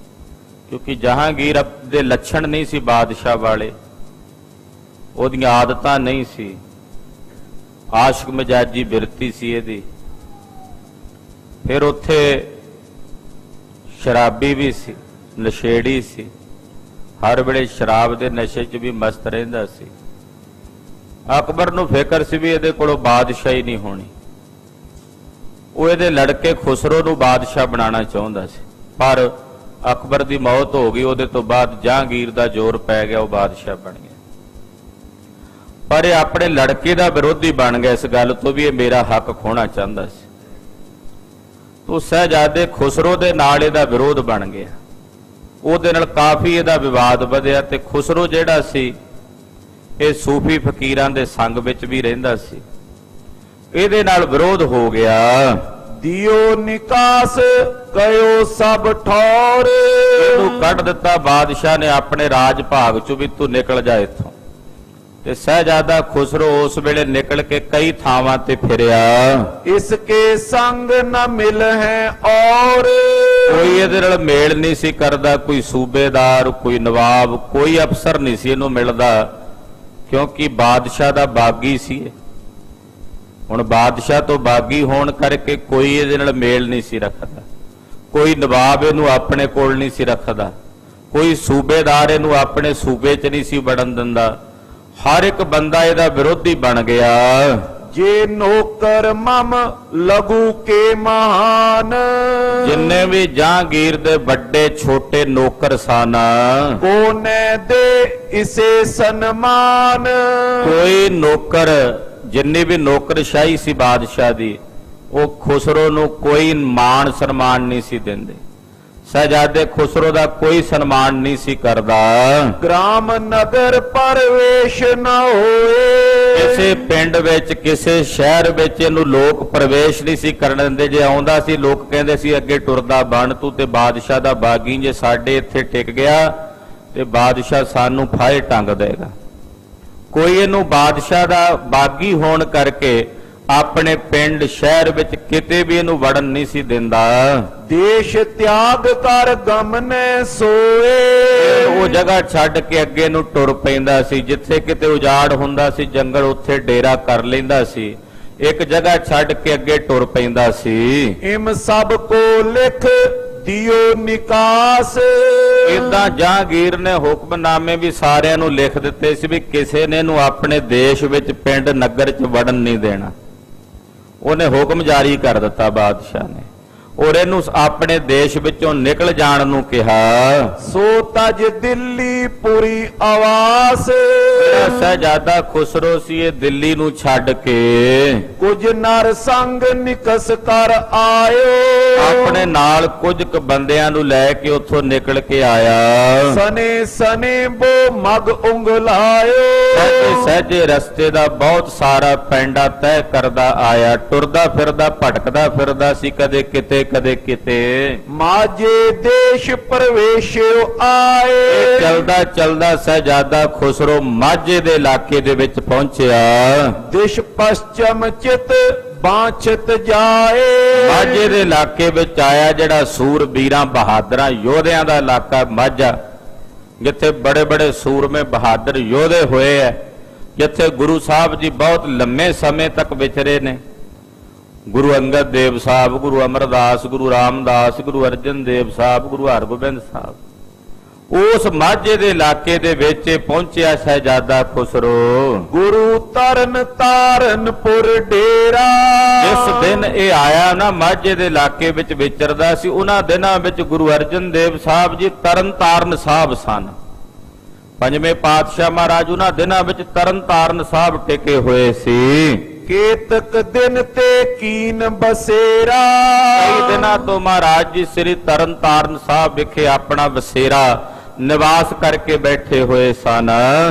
ਕਿਉਂਕਿ ਜਹਾਂਗੀਰ ਦੇ ਲੱਛਣ ਨਹੀਂ ਸੀ ਬਾਦਸ਼ਾਹ ਵਾਲੇ, ਉਹਦੀਆਂ ਆਦਤਾਂ ਨਹੀਂ ਸੀ, ਆਸ਼ਕ ਮਜਾਜੀ ਬਿਰਤੀ ਸੀ ਇਹਦੀ। ਫਿਰ ਉੱਥੇ ਸ਼ਰਾਬੀ ਵੀ ਸੀ, ਨਸ਼ੇੜੀ ਸੀ, ਹਰ ਵੇਲੇ ਸ਼ਰਾਬ ਦੇ ਨਸ਼ੇ 'ਚ ਵੀ ਮਸਤ ਰਹਿੰਦਾ ਸੀ। ਅਕਬਰ ਨੂੰ ਫਿਕਰ ਸੀ ਵੀ ਇਹਦੇ ਕੋਲੋਂ ਬਾਦਸ਼ਾਹੀ ਨਹੀਂ ਹੋਣੀ। ਉਹ ਇਹਦੇ ਲੜਕੇ ਖੁਸਰੋ ਨੂੰ ਬਾਦਸ਼ਾਹ ਬਣਾਉਣਾ ਚਾਹੁੰਦਾ ਸੀ, ਪਰ ਅਕਬਰ ਦੀ ਮੌਤ ਹੋ ਗਈ। ਉਹਦੇ ਤੋਂ ਬਾਅਦ ਜਹਾਂਗੀਰ ਦਾ ਜ਼ੋਰ ਪੈ ਗਿਆ, ਉਹ ਬਾਦਸ਼ਾਹ ਬਣ ਗਿਆ। ਪਰ ਇਹ ਆਪਣੇ ਲੜਕੇ ਦਾ ਵਿਰੋਧੀ ਬਣ ਗਿਆ ਇਸ ਗੱਲ ਤੋਂ ਵੀ ਇਹ ਮੇਰਾ ਹੱਕ ਖੋਣਾ ਚਾਹੁੰਦਾ ਸੀ। ਤੋ ਸਹਿਜਾਦੇ ਖੁਸਰੋ ਦੇ ਨਾਲ ਇਹਦਾ ਵਿਰੋਧ ਬਣ ਗਿਆ। ਉਹਦੇ ਨਾਲ ਕਾਫੀ ਇਹਦਾ ਵਿਵਾਦ ਵਧਿਆ ਤੇ ਖੁਸਰੋ ਜਿਹੜਾ ਸੀ ਇਹ ਸੂਫੀ ਫਕੀਰਾਂ ਦੇ ਸੰਗ ਵਿੱਚ ਵੀ ਰਹਿੰਦਾ ਸੀ। ਇਹਦੇ ਨਾਲ ਵਿਰੋਧ ਹੋ ਗਿਆ। ਦਿਓ ਨਿਕਾਸ ਕਯੋ ਸਭ ਠੌਰ। ਇਹਨੂੰ ਕੱਢ ਦਿੱਤਾ ਬਾਦਸ਼ਾਹ ਨੇ ਆਪਣੇ ਰਾਜ ਭਾਗ ਚੋਂ ਵੀ ਤੂੰ ਨਿਕਲ ਜਾ ਇੱਥੋਂ। ਤੇ ਸਹਿਜਾਦਾ ਖੁਸਰੋ ਉਸ ਵੇਲੇ ਨਿਕਲ ਕੇ ਕਈ ਥਾਵਾਂ ਤੇ ਫਿਰਿਆ। ਇਸਕੇ ਸੰਗ ਨ ਮਿਲ ਹੈ ਔਰ। ਕੋਈ ਇਹਦੇ ਨਾਲ ਮੇਲ ਨਹੀਂ ਸੀ ਕਰਦਾ, ਕੋਈ ਸੂਬੇਦਾਰ, ਕੋਈ ਨਵਾਬ, ਕੋਈ ਅਫਸਰ ਨਹੀਂ ਸੀ ਇਹਨੂੰ ਮਿਲਦਾ, ਕਿਉਂਕਿ ਬਾਦਸ਼ਾਹ ਦਾ ਬਾਗੀ ਸੀ। ਹੁਣ ਬਾਦਸ਼ਾਹ ਤੋਂ ਬਾਗੀ ਹੋਣ ਕਰਕੇ ਕੋਈ ਇਹਦੇ ਨਾਲ ਮੇਲ ਨਹੀਂ ਸੀ ਰੱਖਦਾ, ਕੋਈ ਨਵਾਬ ਇਹਨੂੰ ਆਪਣੇ ਕੋਲ ਨਹੀਂ ਸੀ ਰੱਖਦਾ, ਕੋਈ ਸੂਬੇਦਾਰ ਇਹਨੂੰ ਆਪਣੇ ਸੂਬੇ 'ਚ ਨਹੀਂ ਸੀ ਵੜਨ ਦਿੰਦਾ। ਹਰ ਇੱਕ ਬੰਦਾ ਇਹਦਾ ਵਿਰੋਧੀ ਬਣ ਗਿਆ। ਜੇ ਨੌਕਰ ਮਮ ਲਗੂ ਕੇ ਮਹਾਨ। ਜਿੰਨੇ ਵੀ ਜਹਾਂਗੀਰ ਦੇ ਵੱਡੇ ਛੋਟੇ ਨੌਕਰ ਸਨ, ਕੋਨੇ ਦੇ ਇਸੇ ਸਨਮਾਨ। ਕੋਈ ਨੌਕਰ, ਜਿੰਨੀ ਵੀ ਨੌਕਰਸ਼ਾਹੀ ਸੀ ਬਾਦਸ਼ਾਹ ਦੀ, ਉਹ ਖੁਸਰੋ ਨੂੰ ਕੋਈ ਮਾਣ ਸਨਮਾਨ ਨਹੀਂ ਸੀ ਦਿੰਦੇ। ਸਹਿਜਾਦੇ ਖੁਸਰੋ ਦਾ ਕੋਈ ਸਨਮਾਨ ਨਹੀਂ ਸੀ ਕਰਦਾ। ਗ੍ਰਾਮ ਨਗਰ ਪ੍ਰਵੇਸ਼ ਨ ਹੋਏ। ਕਿਸੇ ਪਿੰਡ ਵਿੱਚ, ਕਿਸੇ ਸ਼ਹਿਰ ਵਿੱਚ ਇਹਨੂੰ ਲੋਕ ਪ੍ਰਵੇਸ਼ ਨਹੀਂ ਸੀ ਕਰਨ ਦਿੰਦੇ। ਜੇ ਆਉਂਦਾ ਸੀ ਲੋਕ ਕਹਿੰਦੇ ਸੀ ਅੱਗੇ ਟੁਰਦਾ ਬਣ ਤੂੰ ਤੇ ਬਾਦਸ਼ਾਹ ਦਾ ਬਾਗੀ, ਜੇ ਸਾਡੇ ਇੱਥੇ ਟਿਕ ਗਿਆ ਤੇ ਬਾਦਸ਼ਾਹ ਸਾਨੂੰ ਫਾਹੇ ਟੰਗ ਦੇਗਾ। ਕੋਈ ਇਹਨੂੰ ਬਾਦਸ਼ਾਹ ਦਾ ਬਾਗੀ ਹੋਣ ਕਰਕੇ ਆਪਣੇ ਪਿੰਡ ਸ਼ਹਿਰ ਵਿੱਚ ਕਿਤੇ ਵੀ ਇਹਨੂੰ ਵੜਨ ਨਹੀਂ ਸੀ ਦਿੰਦਾ। ਦੇਸ਼ ਤਿਆਗ ਕਰ ਗਮਨੇ ਸੋਏ। ਉਹ ਜਗ੍ਹਾ ਛੱਡ ਕੇ ਅੱਗੇ ਨੂੰ ਟੁਰ ਪੈਂਦਾ ਸੀ। ਜਿੱਥੇ ਕਿਤੇ ਉਜਾੜ ਹੁੰਦਾ ਸੀ ਜੰਗਲ, ਉੱਥੇ ਡੇਰਾ ਕਰ ਲੈਂਦਾ ਸੀ। ਇੱਕ ਜਗ੍ਹਾ ਛੱਡ ਕੇ ਅੱਗੇ ਟੁਰ ਪੈਂਦਾ ਸੀ। ਇਮ ਸਭ ਕੋ ਲਿਖ ਦਿਓ ਨਿਕਾਸ। ਇਦਾਂ ਜਹਾਂਗੀਰ ਨੇ ਹੁਕਮਨਾਮੇ ਵੀ ਸਾਰਿਆਂ ਨੂੰ ਲਿਖ ਦਿੱਤੇ ਸੀ ਵੀ ਕਿਸੇ ਨੇ ਇਹਨੂੰ ਆਪਣੇ ਦੇਸ਼ ਵਿੱਚ, ਪਿੰਡ ਨਗਰ 'ਚ ਵੜਨ ਨਹੀਂ ਦੇਣਾ। ਉਹਨੇ ਹੁਕਮ ਜਾਰੀ ਕਰ ਦਿੱਤਾ ਬਾਦਸ਼ਾਹ ਨੇ, ਔਰ ਇਹਨੂੰ ਆਪਣੇ ਦੇਸ਼ ਵਿੱਚੋਂ ਨਿਕਲ ਜਾਣ ਨੂੰ ਕਿਹਾ। ਸੋ ਤਜ ਦਿੱਲੀ ਪੂਰੀ ਆਵਾਸ ਜਿਹੜਾ ਸਹਿਜਾਦਾ ਖੁਸਰੋ ਸੀ ਇਹ ਦਿੱਲੀ ਨੂੰ ਛੱਡ ਕੇ ਕੁਝ ਨਰ ਸੰਗ ਨਿਕਸ ਕਰ ਆਇਓ ਆਪਣੇ ਨਾਲ ਕੁਝ ਕੁ ਬੰਦਿਆਂ ਨੂੰ ਲੈ ਕੇ ਉੱਥੋਂ ਨਿਕਲ ਕੇ ਆਇਆ। ਸਨੇ ਸਨੇ ਬੋ ਮਗ ਉਂਗਲਾਇਓ ਸਹਿਜੇ ਸਹਿਜੇ ਰਸਤੇ ਦਾ ਬਹੁਤ ਸਾਰਾ ਪੈਂਡਾ ਤੈਅ ਕਰਦਾ ਆਇਆ। ਟੁਰਦਾ ਫਿਰਦਾ ਭਟਕਦਾ ਫਿਰਦਾ ਸੀ, ਕਦੇ ਕਿਤੇ ਕਦੇ ਕਿਤੇ। ਮਾਝੇ ਦੇਸ਼ ਪ੍ਰਵੇਸ਼ਿਓ ਆਏ ਚਲਦਾ ਚਲਦਾ ਸਹਿਜਾਦਾ ਖੁਸਰੋ ਮਾਝੇ ਦੇ ਇਲਾਕੇ ਦੇ ਵਿੱਚ ਪਹੁੰਚਿਆ। ਦਿਸ਼ ਪਸ਼ਚਮ ਚਿਤ ਬਾਂਛਤ ਜਾਏ ਮਾਝੇ ਦੇ ਇਲਾਕੇ ਵਿੱਚ ਆਇਆ, ਜਿਹੜਾ ਸੂਰਬੀਰਾਂ ਬਹਾਦਰਾਂ ਯੋਧਿਆਂ ਦਾ ਇਲਾਕਾ ਮਾਝਾ, ਜਿੱਥੇ ਬੜੇ ਬੜੇ ਸੂਰਮੇ ਬਹਾਦਰ ਯੋਧੇ ਹੋਏ ਐ, ਜਿੱਥੇ ਗੁਰੂ ਸਾਹਿਬ ਜੀ ਬਹੁਤ ਲੰਮੇ ਸਮੇਂ ਤੱਕ ਵਿਚਰੇ ਨੇ। ਗੁਰੂ ਅੰਗਦ ਦੇਵ ਸਾਹਿਬ, ਗੁਰੂ ਅਮਰਦਾਸ, ਗੁਰੂ ਰਾਮਦਾਸ, ਗੁਰੂ ਅਰਜਨ ਦੇਵ ਸਾਹਿਬ, ਗੁਰੂ ਹਰਗੋਬਿੰਦ ਸਾਹਿਬ। ਉਸ ਮਾਝੇ ਦੇ ਇਲਾਕੇ ਦੇ ਵਿੱਚ ਪਹੁੰਚਿਆ ਸਹਿਜਾਦਾ ਖੁਸਰੋ। ਗੁਰੂ ਤਰਨ ਤਾਰਨਪੁਰ ਡੇਰਾ ਜਿਸ ਦਿਨ ਇਹ ਆਇਆ ਨਾ ਮਾਝੇ ਦੇ ਇਲਾਕੇ ਵਿੱਚ ਵਿਚਰਦਾ ਸੀ, ਉਹਨਾਂ ਦਿਨਾਂ ਵਿੱਚ ਗੁਰੂ ਅਰਜਨ ਦੇਵ ਸਾਹਿਬ ਜੀ ਤਰਨ ਤਾਰਨ ਸਾਹਿਬ ਸਨ। ਪੰਜਵੇਂ ਪਾਤਸ਼ਾਹ ਮਹਾਰਾਜ ਉਹਨਾਂ ਦਿਨਾਂ ਵਿੱਚ ਤਰਨ ਤਾਰਨ ਸਾਹਿਬ ਟਿਕੇ ਹੋਏ ਸੀ। ਕੇਤਕ ਦਿਨ ਤੇ ਕੀਨ ਬਸੇਰਾ ਕਈ ਦਿਨਾਂ ਤੋਂ ਮਹਾਰਾਜ ਜੀ ਸ੍ਰੀ ਤਰਨ ਤਾਰਨ ਸਾਹਿਬ ਵਿਖੇ ਆਪਣਾ ਵਸੇਰਾ ਨਿਵਾਸ ਕਰਕੇ ਬੈਠੇ ਹੋਏ ਸਨ।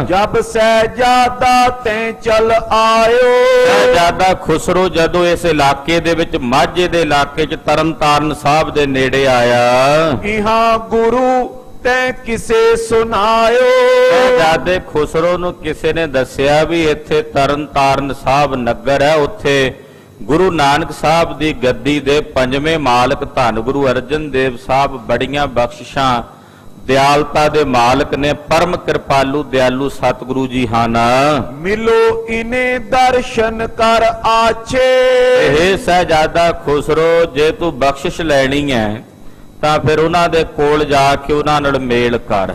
ਜਬ ਸਹਿਜਾਦਾ ਤੈਂ ਚਲ ਆਇਓ ਸਹਿਜਾਦਾ ਖੁਸਰੋ ਜਦੋਂ ਇਸ ਇਲਾਕੇ ਦੇ ਵਿੱਚ ਮਾਝੇ ਦੇ ਇਲਾਕੇ 'ਚ ਤਰਨ ਤਾਰਨ ਸਾਹਿਬ ਦੇ ਨੇੜੇ ਆਇਆ। ਇਹਾਂ ਗੁਰੂ ਤੈਂ ਕਿਸੇ ਸੁਨਾਇਓ ਸਹਿਜਾਦੇ ਖੁਸਰੋ ਨੂੰ ਕਿਸੇ ਨੇ ਦੱਸਿਆ ਵੀ ਇੱਥੇ ਤਰਨ ਤਾਰਨ ਸਾਹਿਬ ਨਗਰ ਹੈ, ਉੱਥੇ ਗੁਰੂ ਨਾਨਕ ਸਾਹਿਬ ਦੀ ਗੱਦੀ ਦੇ ਪੰਜਵੇਂ ਮਾਲਕ ਧੰਨ ਗੁਰੂ ਅਰਜਨ ਦੇਵ ਸਾਹਿਬ ਬੜੀਆਂ ਬਖਸ਼ਿਸ਼ਾਂ ਦਿਆਲਤਾ ਦੇ ਮਾਲਕ ਨੇ, ਪਰਮ ਕਿਰਪਾਲੂ ਦਿਆਲੂ ਸਤਿਗੁਰੂ ਜੀ ਹਨ। ਮਿਲੋ ਇਨੇ ਦਰਸ਼ਨ ਕਰ ਆਛੇ ਇਹ ਸਹਿਜਾਦਾ ਖੁਸਰੋ, ਜੇ ਤੂੰ ਬਖਸ਼ਿਸ਼ ਲੈਣੀ ਹੈ ਤਾਂ ਫਿਰ ਉਹਨਾਂ ਦੇ ਕੋਲ ਜਾ ਕੇ ਉਹਨਾਂ ਨਾਲ ਮੇਲ ਕਰ।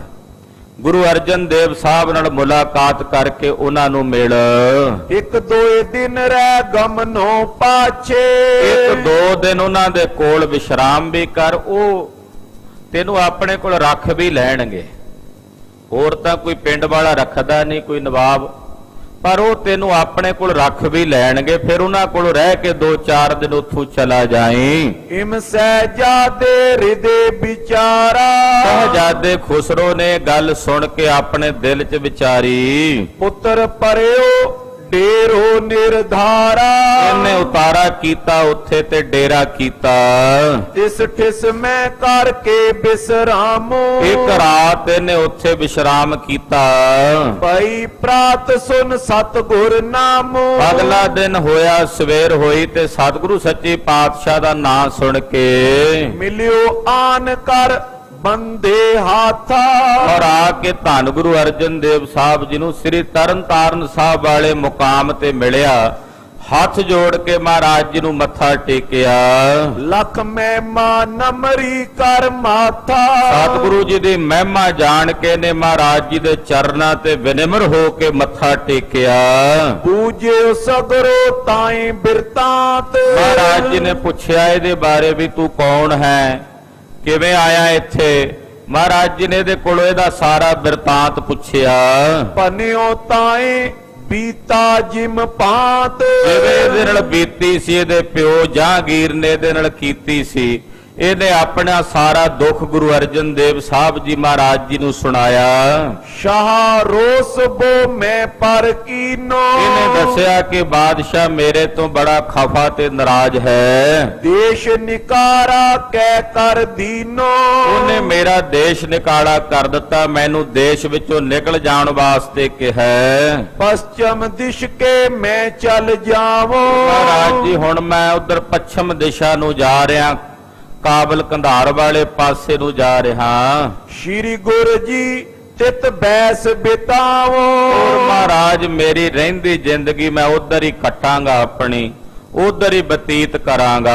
ਗੁਰੂ ਅਰਜਨ ਦੇਵ ਸਾਹਿਬ ਨਾਲ ਮੁਲਾਕਾਤ ਕਰਕੇ ਉਹਨਾਂ ਨੂੰ ਮਿਲ। ਇੱਕ ਦੋਏ ਦਿਨ ਰਹਿ ਗਮਨੋ ਪਾਛੇ ਇੱਕ ਦੋ ਦਿਨ ਉਹਨਾਂ ਦੇ ਕੋਲ ਵਿਸ਼ਰਾਮ ਵੀ ਕਰ, ਉਹ ਤੈਨੂੰ ਆਪਣੇ ਕੋਲ ਰੱਖ ਵੀ ਲੈਣਗੇ। ਹੋਰ ਤਾਂ ਕੋਈ ਪਿੰਡ ਵਾਲਾ ਰੱਖਦਾ ਨਹੀਂ, ਕੋਈ ਨਵਾਬ, ਪਰ ਉਹ ਤੈਨੂੰ ਆਪਣੇ ਕੋਲ ਰੱਖ ਵੀ ਲੈਣਗੇ। ਫਿਰ ਉਹਨਾਂ ਕੋਲ ਰਹਿ ਕੇ 2-4 ਦਿਨ ਉੱਥੋਂ ਚਲਾ ਜਾਈਂ। ਇਮ ਸਹਿਜਾਦੇ ਹਿਰਦੇ ਵਿਚਾਰਾ ਸਹਿਜਾਦੇ ਖੁਸਰੋ ਨੇ ਗੱਲ ਸੁਣ ਕੇ ਆਪਣੇ ਦਿਲ 'ਚ ਵਿਚਾਰੀ। ਪੁੱਤਰ ਪਰਿਓ ਡੇਰੋ ਨਿਰਧਾਰਾ ਇਹਨੇ ਉਤਾਰਾ ਕੀਤਾ ਉੱਥੇ ਤੇ ਡੇਰਾ ਕੀਤਾ। ਤਿਸ ਠਿਸ ਮੈਂ ਕਰਕੇ ਬਿਸਰਾਮੋ ਇੱਕ ਰਾਤ ਇਹਨੇ ਉੱਥੇ ਵਿਸ਼ਰਾਮ ਕੀਤਾ। ਪਈ ਪ੍ਰਾਤ ਸੁਨ ਸਤਿਗੁਰ ਨਾਮੋ ਅਗਲਾ ਦਿਨ ਹੋਇਆ, ਸਵੇਰ ਹੋਈ ਤੇ ਸਤਿਗੁਰੂ ਸੱਚੇ ਪਾਤਸ਼ਾਹ ਦਾ ਨਾਮ ਸੁਣ ਕੇ ਮਿਲਿਓ ਆਨ ਕਰ ਬੰਦੇ ਹਾਥਾ ਔਰ ਆ ਕੇ ਧੰਨ ਗੁਰੂ ਅਰਜਨ ਦੇਵ ਸਾਹਿਬ ਜੀ ਨੂੰ ਸ੍ਰੀ ਤਰਨ ਤਾਰਨ ਸਾਹਿਬ ਵਾਲੇ ਮੁਕਾਮ ਤੇ ਮਿਲਿਆ। ਹੱਥ ਜੋੜ ਕੇ ਮਹਾਰਾਜ ਜੀ ਨੂੰ ਮੱਥਾ ਟੇਕਿਆ। ਲੱਖ ਮਹਿਮਾ ਨਮਰੀ ਕਰ ਮਾਥਾ ਸਤਿਗੁਰੂ ਜੀ ਦੀ ਮਹਿਮਾ ਜਾਣ ਕੇ ਨੇ ਮਹਾਰਾਜ ਜੀ ਦੇ ਚਰਨਾਂ ਤੇ ਵਿਨਮਰ ਹੋ ਕੇ ਮੱਥਾ ਟੇਕਿਆ। ਪੂਜਿਓ ਸਗਰੋ ਤਾਈ ਬਿਰਤਾਂਤ ਮਹਾਰਾਜ ਜੀ ਨੇ ਪੁੱਛਿਆ ਇਹਦੇ ਬਾਰੇ ਵੀ ਤੂੰ ਕੌਣ ਹੈ, ਕਿਵੇਂ ਆਇਆ ਇੱਥੇ। ਮਹਾਰਾਜ ਜੀ ਨੇ ਇਹਦੇ ਕੋਲੋਂ ਇਹਦਾ ਸਾਰਾ ਬਿਰਤਾਂਤ ਪੁੱਛਿਆ। ਪਨਿਓ ਤਾਈ ਬੀਤਾ ਜਿਮ ਪਾਤ ਜਿਵੇਂ ਇਹਦੇ ਨਾਲ ਬੀਤੀ ਸੀ, ਇਹਦੇ ਪਿਓ ਜਹਾਂਗੀਰ ਨੇ ਇਹਦੇ ਨਾਲ ਕੀਤੀ ਸੀ। ਇਹਨੇ ਆਪਣਾ ਸਾਰਾ ਦੁੱਖ ਗੁਰੂ ਅਰਜਨ ਦੇਵ ਸਾਹਿਬ ਜੀ ਮਹਾਰਾਜ ਜੀ ਨੂੰ ਸੁਣਾਇਆ। ਸ਼ਾਹ ਰੋਸ ਬੋ ਮੈਂ ਪਰ ਕੀਨੋ ਇਹਨੇ ਦੱਸਿਆ ਕਿ ਬਾਦਸ਼ਾਹ ਮੇਰੇ ਤੋਂ ਬੜਾ ਖਫਾ ਤੇ ਨਾਰਾਜ਼ ਹੈ। ਦੇਸ਼ ਨਿਕਾਰਾ ਕਹਿ ਕਰ ਦੀਨੋ ਉਹਨੇ ਮੇਰਾ ਦੇਸ਼ ਨਿਕਾਲਾ ਕਰ ਦਿੱਤਾ, ਮੈਨੂੰ ਦੇਸ਼ ਵਿੱਚੋਂ ਨਿਕਲ ਜਾਣ ਵਾਸਤੇ ਕਿਹਾ। ਪਸ਼ਚਮ ਦਿਸ਼ ਕੇ ਮੈਂ ਚੱਲ ਜਾਵਾਂ ਮਹਾਰਾਜ ਜੀ ਹੁਣ ਮੈਂ ਉਧਰ ਪੱਛਮ ਦਿਸ਼ਾ ਨੂੰ ਜਾ ਰਿਹਾ, ਕਾਬਲ ਕੰਧਾਰ ਵਾਲੇ ਪਾਸੇ ਨੂੰ ਜਾ ਰਿਹਾ। ਸ਼੍ਰੀ ਗੁਰੂ ਜੀ ਤਿਤ ਬੈਸ ਬਿਤਾਵੋ ਔਰ ਮਹਾਰਾਜ ਮੇਰੀ ਰਹਿੰਦੀ ਜ਼ਿੰਦਗੀ ਮੈਂ ਉਧਰ ਹੀ ਕੱਟਾਂਗਾ ਆਪਣੀ। ਉਧਰ ਹੀ ਬਤੀਤ ਕਰਾਂਗਾ।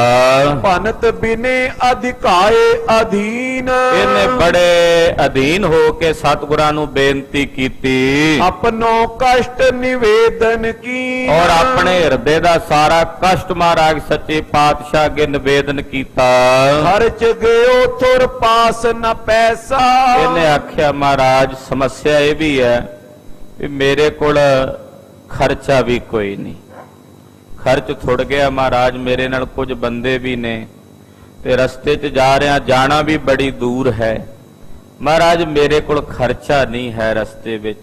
ਭਨਤ ਬਿਨੇ ਅਧਿਕਾਏ ਅਧੀਨ, ਇਹਨੇ ਬੜੇ ਅਧੀਨ ਹੋ ਕੇ ਸਤਿਗੁਰਾਂ ਨੂੰ ਬੇਨਤੀ ਕੀਤੀ ਆਪਣੋ ਕਸ਼ਟ ਨਿਵੇਦਨ ਕੀ, ਔਰ ਆਪਣੇ ਹਿਰਦੇ ਦਾ ਸਾਰਾ ਕਸ਼ਟ ਮਹਾਰਾਜ ਸੱਚੇ ਪਾਤਸ਼ਾਹ ਅੱਗੇ ਨਿਵੇਦਨ ਕੀਤਾ। ਖਰਚ ਗਇਓ ਥੁਰ ਪਾਸ ਨ ਪੈਸਾ, ਇਹਨੇ ਆਖਿਆ ਮਹਾਰਾਜ ਸਮੱਸਿਆ ਇਹ ਵੀ ਹੈ ਵੀ ਮੇਰੇ ਕੋਲ ਖਰਚਾ ਵੀ ਕੋਈ ਨਹੀਂ, ਖਰਚ ਥੁੜ ਗਿਆ ਮਹਾਰਾਜ, ਮੇਰੇ ਨਾਲ ਕੁਝ ਬੰਦੇ ਵੀ ਨੇ ਤੇ ਰਸਤੇ 'ਚ ਜਾ ਰਿਹਾ, ਜਾਣਾ ਵੀ ਬੜੀ ਦੂਰ ਹੈ ਮਹਾਰਾਜ, ਮੇਰੇ ਕੋਲ ਖਰਚਾ ਨਹੀਂ ਹੈ ਰਸਤੇ ਵਿੱਚ,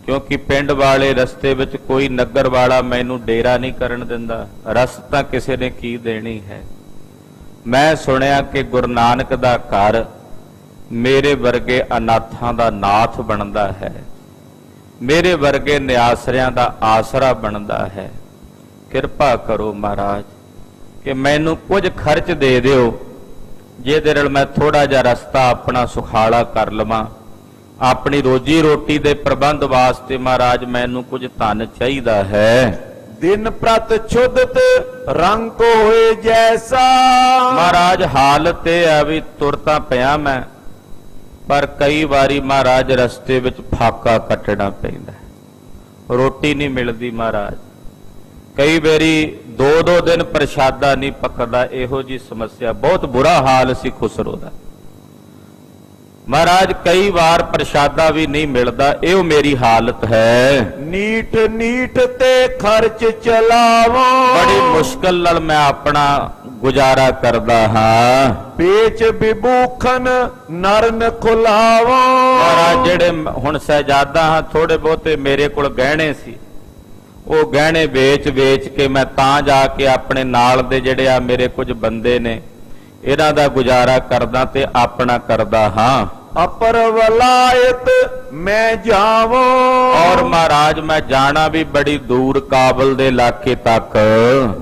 ਕਿਉਂਕਿ ਪਿੰਡ ਵਾਲੇ ਰਸਤੇ ਵਿੱਚ ਕੋਈ ਨਗਰ ਵਾਲਾ ਮੈਨੂੰ ਡੇਰਾ ਨਹੀਂ ਕਰਨ ਦਿੰਦਾ, ਰਸ ਤਾਂ ਕਿਸੇ ਨੇ ਕੀ ਦੇਣੀ ਹੈ। ਮੈਂ ਸੁਣਿਆ ਕਿ ਗੁਰੂ ਨਾਨਕ ਦਾ ਘਰ ਮੇਰੇ ਵਰਗੇ ਅਨਾਥਾਂ ਦਾ ਨਾਥ ਬਣਦਾ ਹੈ, ਮੇਰੇ ਵਰਗੇ ਨਿਆਸਰਿਆਂ ਦਾ ਆਸਰਾ ਬਣਦਾ ਹੈ, ਕਿਰਪਾ ਕਰੋ ਮਹਾਰਾਜ ਕਿ ਮੈਨੂੰ ਕੁਝ ਖਰਚ ਦੇ ਦਿਓ, ਜਿਹਦੇ ਨਾਲ ਮੈਂ ਥੋੜਾ ਜਿਹਾ ਰਸਤਾ ਆਪਣਾ ਸੁਖਾਲਾ ਕਰ ਲਵਾਂ, ਆਪਣੀ ਰੋਜੀ ਰੋਟੀ ਦੇ ਪ੍ਰਬੰਧ ਵਾਸਤੇ ਮਹਾਰਾਜ ਮੈਨੂੰ ਕੁਝ ਧਨ ਚਾਹੀਦਾ ਹੈ। ਦਿਨ ਪ੍ਰਤ ਛੁਦਤ ਰੰਗ ਕੋ ਹੋਏ ਜੈਸਾ, ਮਹਾਰਾਜ ਹਾਲਤ ਇਹ ਆ ਵੀ ਤੁਰਤਾ ਪਿਆ ਮੈਂ, ਪਰ ਕਈ ਵਾਰੀ ਮਹਾਰਾਜ ਰਸਤੇ ਵਿੱਚ ਫਾਕਾ ਕੱਟਣਾ ਪੈਂਦਾ, ਰੋਟੀ ਨਹੀਂ ਮਿਲਦੀ ਮਹਾਰਾਜ, ਕਈ ਵਾਰੀ 2-2 ਦਿਨ ਪ੍ਰਸ਼ਾਦਾ ਨਹੀਂ ਪੱਕਦਾ, ਇਹੋ ਜੀ ਸਮੱਸਿਆ, ਬਹੁਤ ਬੁਰਾ ਹਾਲ ਸੀ ਖੁਸਰੋ ਦਾ ਮਹਾਰਾਜ, ਕਈ ਵਾਰ ਪ੍ਰਸ਼ਾਦਾ ਵੀ ਨਹੀਂ ਮਿਲਦਾ, ਇਹੋ ਮੇਰੀ ਹਾਲਤ ਹੈ। ਨੀਠ ਨੀਠ ਤੇ ਖਰਚ ਚਲਾਵਾਂ, ਬੜੀ ਮੁਸ਼ਕਲ ਨਾਲ ਮੈਂ ਆਪਣਾ ਗੁਜ਼ਾਰਾ ਕਰਦਾ ਹਾਂ। ਵੇਚ ਵਿਭੂਖਨ ਨਰਨ ਖੁਲਾਵਾਂ, ਮਹਾਰਾਜ ਜਿਹੜੇ ਹੁਣ ਸਹਿਜਾਦਾ ਹਾਂ, ਥੋੜੇ ਬਹੁਤੇ ਮੇਰੇ ਕੋਲ ਗਹਿਣੇ ਸੀ, ਉਹ ਗਹਿਣੇ ਵੇਚ ਕੇ ਮੈਂ ਤਾਂ ਜਾ ਕੇ ਆਪਣੇ ਨਾਲ ਦੇ ਜਿਹੜੇ ਆ ਮੇਰੇ ਕੁਝ ਬੰਦੇ ਨੇ ਇਹਨਾਂ ਦਾ ਗੁਜ਼ਾਰਾ ਕਰਦਾ ਤੇ ਆਪਣਾ ਕਰਦਾ ਹਾਂ। ਅਪਰ ਵਲਾਇਤ ਮੈਂ ਜਾਵਾਂ, ਔਰ ਮਹਾਰਾਜ ਮੈਂ ਜਾਣਾ ਵੀ ਬੜੀ ਦੂਰ, ਕਾਬਲ ਦੇ ਇਲਾਕੇ ਤੱਕ,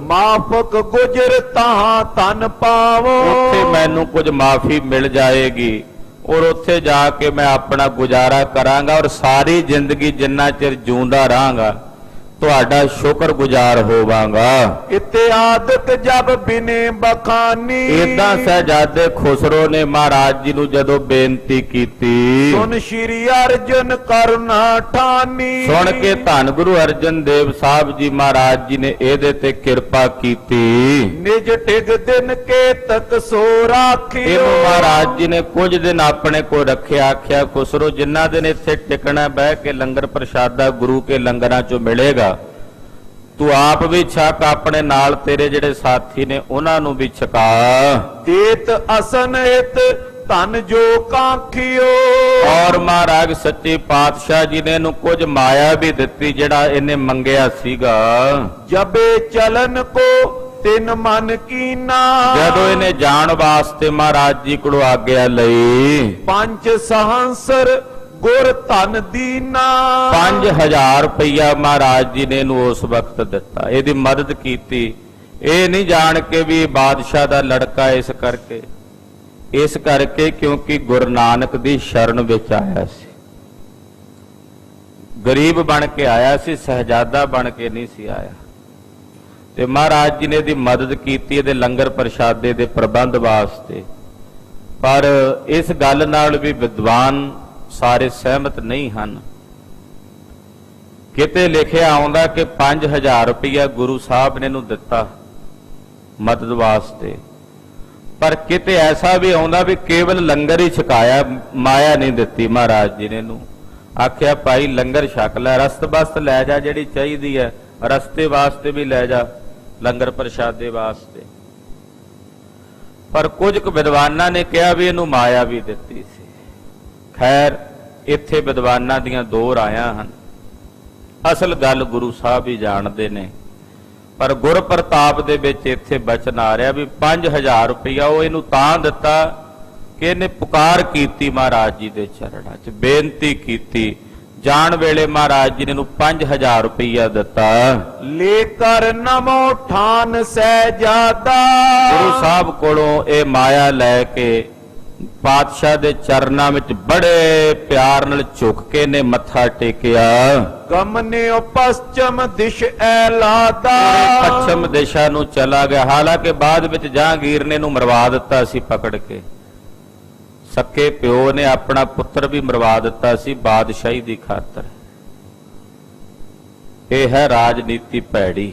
ਮਾਫਕ ਗੁਜਰ ਤਾਂ ਤਨ ਪਾਵਾਂ, ਉੱਥੇ ਮੈਨੂੰ ਕੁਝ ਮਾਫੀ ਮਿਲ ਜਾਏਗੀ ਔਰ ਉੱਥੇ ਜਾ ਕੇ ਮੈਂ ਆਪਣਾ ਗੁਜ਼ਾਰਾ ਕਰਾਂਗਾ, ਔਰ ਸਾਰੀ ਜ਼ਿੰਦਗੀ ਜਿੰਨਾ ਚਿਰ ਜਿਉਂਦਾ ਰਹਾਂਗਾ ਤੁਹਾਡਾ ਸ਼ੁਕਰਗੁਜ਼ਾਰ ਹੋਵਾਂਗਾ। ਇਤਿਆਦਤ ਜਬ ਬਿਨੇ ਬਖਾਨੀ, ਇਦਾਂ ਸਹਿਜਾਦੇ ਖੁਸਰੋ ਨੇ ਮਹਾਰਾਜ ਜੀ ਨੂੰ ਜਦੋਂ ਬੇਨਤੀ ਕੀਤੀ, ਸੁਨ ਸ਼੍ਰੀ ਅਰਜਨ ਕਰੁਣਾ ਠਾਨੀ, ਸੁਣ ਕੇ ਧੰਨ ਗੁਰੂ ਅਰਜਨ ਦੇਵ ਸਾਹਿਬ ਜੀ ਮਹਾਰਾਜ ਜੀ ਨੇ ਇਹਦੇ ਤੇ ਕਿਰਪਾ ਕੀਤੀ। ਨਿਜ ਟਿਗ ਦਿਨ ਕੇ ਤਕ ਸੋ ਰਾਖਿਓ, ਇਹਨੂੰ ਮਹਾਰਾਜ ਜੀ ਨੇ ਕੁਝ ਦਿਨ ਆਪਣੇ ਕੋਲ ਰੱਖਿਆ, ਆਖਿਆ ਖੁਸਰੋ ਜਿੰਨਾ ਦਿਨ ਇੱਥੇ ਟਿਕਣਾ, ਬਹਿ ਕੇ ਲੰਗਰ ਪ੍ਰਸ਼ਾਦਾ ਗੁਰੂ ਕੇ ਲੰਗਰਾਂ ਚੋਂ ਮਿਲੇਗਾ, ਤੂੰ ਆਪ ਵੀ ਛਕ, ਆਪਣੇ ਨਾਲ ਤੇਰੇ ਜਿਹੜੇ ਸਾਥੀ ਨੇ ਉਹਨਾਂ ਨੂੰ ਵੀ ਛਕਾ। ਦੇਤ ਅਸਨ ਹਿਤ ਧਨ ਜੋ ਕਾਖਿਓ, ਔਰ ਮਹਾਰਾਜ ਸੱਚੇ ਪਾਤਸ਼ਾਹ ਜੀ ਨੇ ਇਹਨੂੰ ਕੁਝ ਮਾਇਆ ਵੀ ਦਿੱਤੀ ਜਿਹੜਾ ਇਹਨੇ ਮੰਗਿਆ ਸੀਗਾ। ਜਬੇ ਚਲਨ ਕੋ ਤਿਨ ਮਨ ਕੀਨਾ, ਜਦੋਂ ਇਹਨੇ ਜਾਣ ਵਾਸਤੇ ਮਹਾਰਾਜ ਜੀ ਕੋਲੋਂ ਆਗਿਆ ਲਈ, ਪੰਜ ਸਹੰਸਰ ਗੁਰ ਧਨ ਦੀਨਾ, 5000 ਰੁਪਇਆ ਮਹਾਰਾਜ ਜੀ ਨੇ ਇਹਨੂੰ ਉਸ ਵਕਤ ਦਿੱਤਾ, ਇਹਦੀ ਮਦਦ ਕੀਤੀ। ਇਹ ਨਹੀਂ ਜਾਣ ਕੇ ਵੀ ਬਾਦਸ਼ਾਹ ਦਾ ਲੜਕਾ, ਇਸ ਕਰਕੇ ਕਿਉਂਕਿ ਗੁਰੂ ਨਾਨਕ ਦੀ ਸ਼ਰਨ ਵਿੱਚ ਆਇਆ ਸੀ, ਗਰੀਬ ਬਣ ਕੇ ਆਇਆ ਸੀ, ਸਹਿਜਾਦਾ ਬਣ ਕੇ ਨਹੀਂ ਸੀ ਆਇਆ, ਤੇ ਮਹਾਰਾਜ ਜੀ ਨੇ ਇਹਦੀ ਮਦਦ ਕੀਤੀ ਇਹਦੇ ਲੰਗਰ ਪ੍ਰਸ਼ਾਦੇ ਦੇ ਪ੍ਰਬੰਧ ਵਾਸਤੇ। ਪਰ ਇਸ ਗੱਲ ਨਾਲ ਵੀ ਵਿਦਵਾਨ ਸਾਰੇ ਸਹਿਮਤ ਨਹੀਂ ਹਨ। ਕਿਤੇ ਲਿਖਿਆ ਆਉਂਦਾ ਕਿ 5000 ਰੁਪਇਆ ਗੁਰੂ ਸਾਹਿਬ ਨੇ ਇਹਨੂੰ ਦਿੱਤਾ ਮਦਦ ਵਾਸਤੇ, ਪਰ ਕਿਤੇ ਐਸਾ ਵੀ ਆਉਂਦਾ ਵੀ ਕੇਵਲ ਲੰਗਰ ਹੀ ਛਕਾਇਆ, ਮਾਇਆ ਨਹੀਂ ਦਿੱਤੀ ਮਹਾਰਾਜ ਜੀ ਨੇ ਇਹਨੂੰ। ਆਖਿਆ ਭਾਈ ਲੰਗਰ ਛਕ ਲੈ, ਰਸਤ ਬਸਤ ਲੈ ਜਾ ਜਿਹੜੀ ਚਾਹੀਦੀ ਹੈ, ਰਸਤੇ ਵਾਸਤੇ ਵੀ ਲੈ ਜਾ, ਲੰਗਰ ਪ੍ਰਸ਼ਾਦੇ ਵਾਸਤੇ। ਪਰ ਕੁਝ ਕੁ ਵਿਦਵਾਨਾਂ ਨੇ ਕਿਹਾ ਵੀ ਇਹਨੂੰ ਮਾਇਆ ਵੀ ਦਿੱਤੀ ਸੀ। ਖੈਰ ਇੱਥੇ ਵਿਦਵਾਨਾਂ ਦੀਆਂ ਦੋ ਰਾਇਆਂ ਹਨ, ਅਸਲ ਗੱਲ ਗੁਰੂ ਸਾਹਿਬ ਹੀ ਜਾਣਦੇ ਨੇ, ਪਰ ਗੁਰ ਪ੍ਰਤਾਪ ਦੇ ਵਿੱਚ ਇੱਥੇ ਬਚਨ ਆ ਰਿਹਾ ਵੀ 5000 ਰੁਪਇਆ ਉਹ ਇਹਨੂੰ ਤਾਂ ਦਿੱਤਾ ਕਿ ਇਹਨੇ ਪੁਕਾਰ ਕੀਤੀ ਮਹਾਰਾਜ ਜੀ ਦੇ ਚਰਨਾਂ 'ਚ, ਬੇਨਤੀ ਕੀਤੀ। ਜਾਣ ਵੇਲੇ ਮਹਾਰਾਜ ਜੀ ਨੇ ਇਹਨੂੰ 5000 ਰੁਪਇਆ ਦਿੱਤਾ। ਲੈ ਕਰ ਨਮੋ ਠਾਨ ਸਹਿਜਾਦਾ, ਗੁਰੂ ਸਾਹਿਬ ਕੋਲੋਂ ਇਹ ਮਾਇਆ ਲੈ ਕੇ ਪਾਤਸ਼ਾਹ ਦੇ ਚਰਨਾਂ ਵਿੱਚ ਬੜੇ ਪਿਆਰ ਨਾਲ ਝੁਕ ਕੇ ਨੇ ਮੱਥਾ ਟੇਕਿਆ। ਗਮਨਿਓ ਪশ্ਚਮ ਦਿਸ਼ ਐਲਾਦਾ, ਪੱਛਮ ਦਿਸ਼ਾ ਨੂੰ ਚਲਾ ਗਿਆ। ਹਾਲਾਂਕਿ ਬਾਅਦ ਵਿੱਚ ਜਹਾਂਗੀਰ ਨੇ ਇਹਨੂੰ ਮਰਵਾ ਦਿੱਤਾ ਸੀ ਪਕੜ ਕੇ। ਸੱਕੇ ਪਿਓ ਨੇ ਆਪਣਾ ਪੁੱਤਰ ਵੀ ਮਰਵਾ ਦਿੱਤਾ ਸੀ ਬਾਦਸ਼ਾਹੀ ਦੀ ਖਾਤਰ। ਇਹ ਹੈ ਰਾਜਨੀਤੀ ਭੈੜੀ,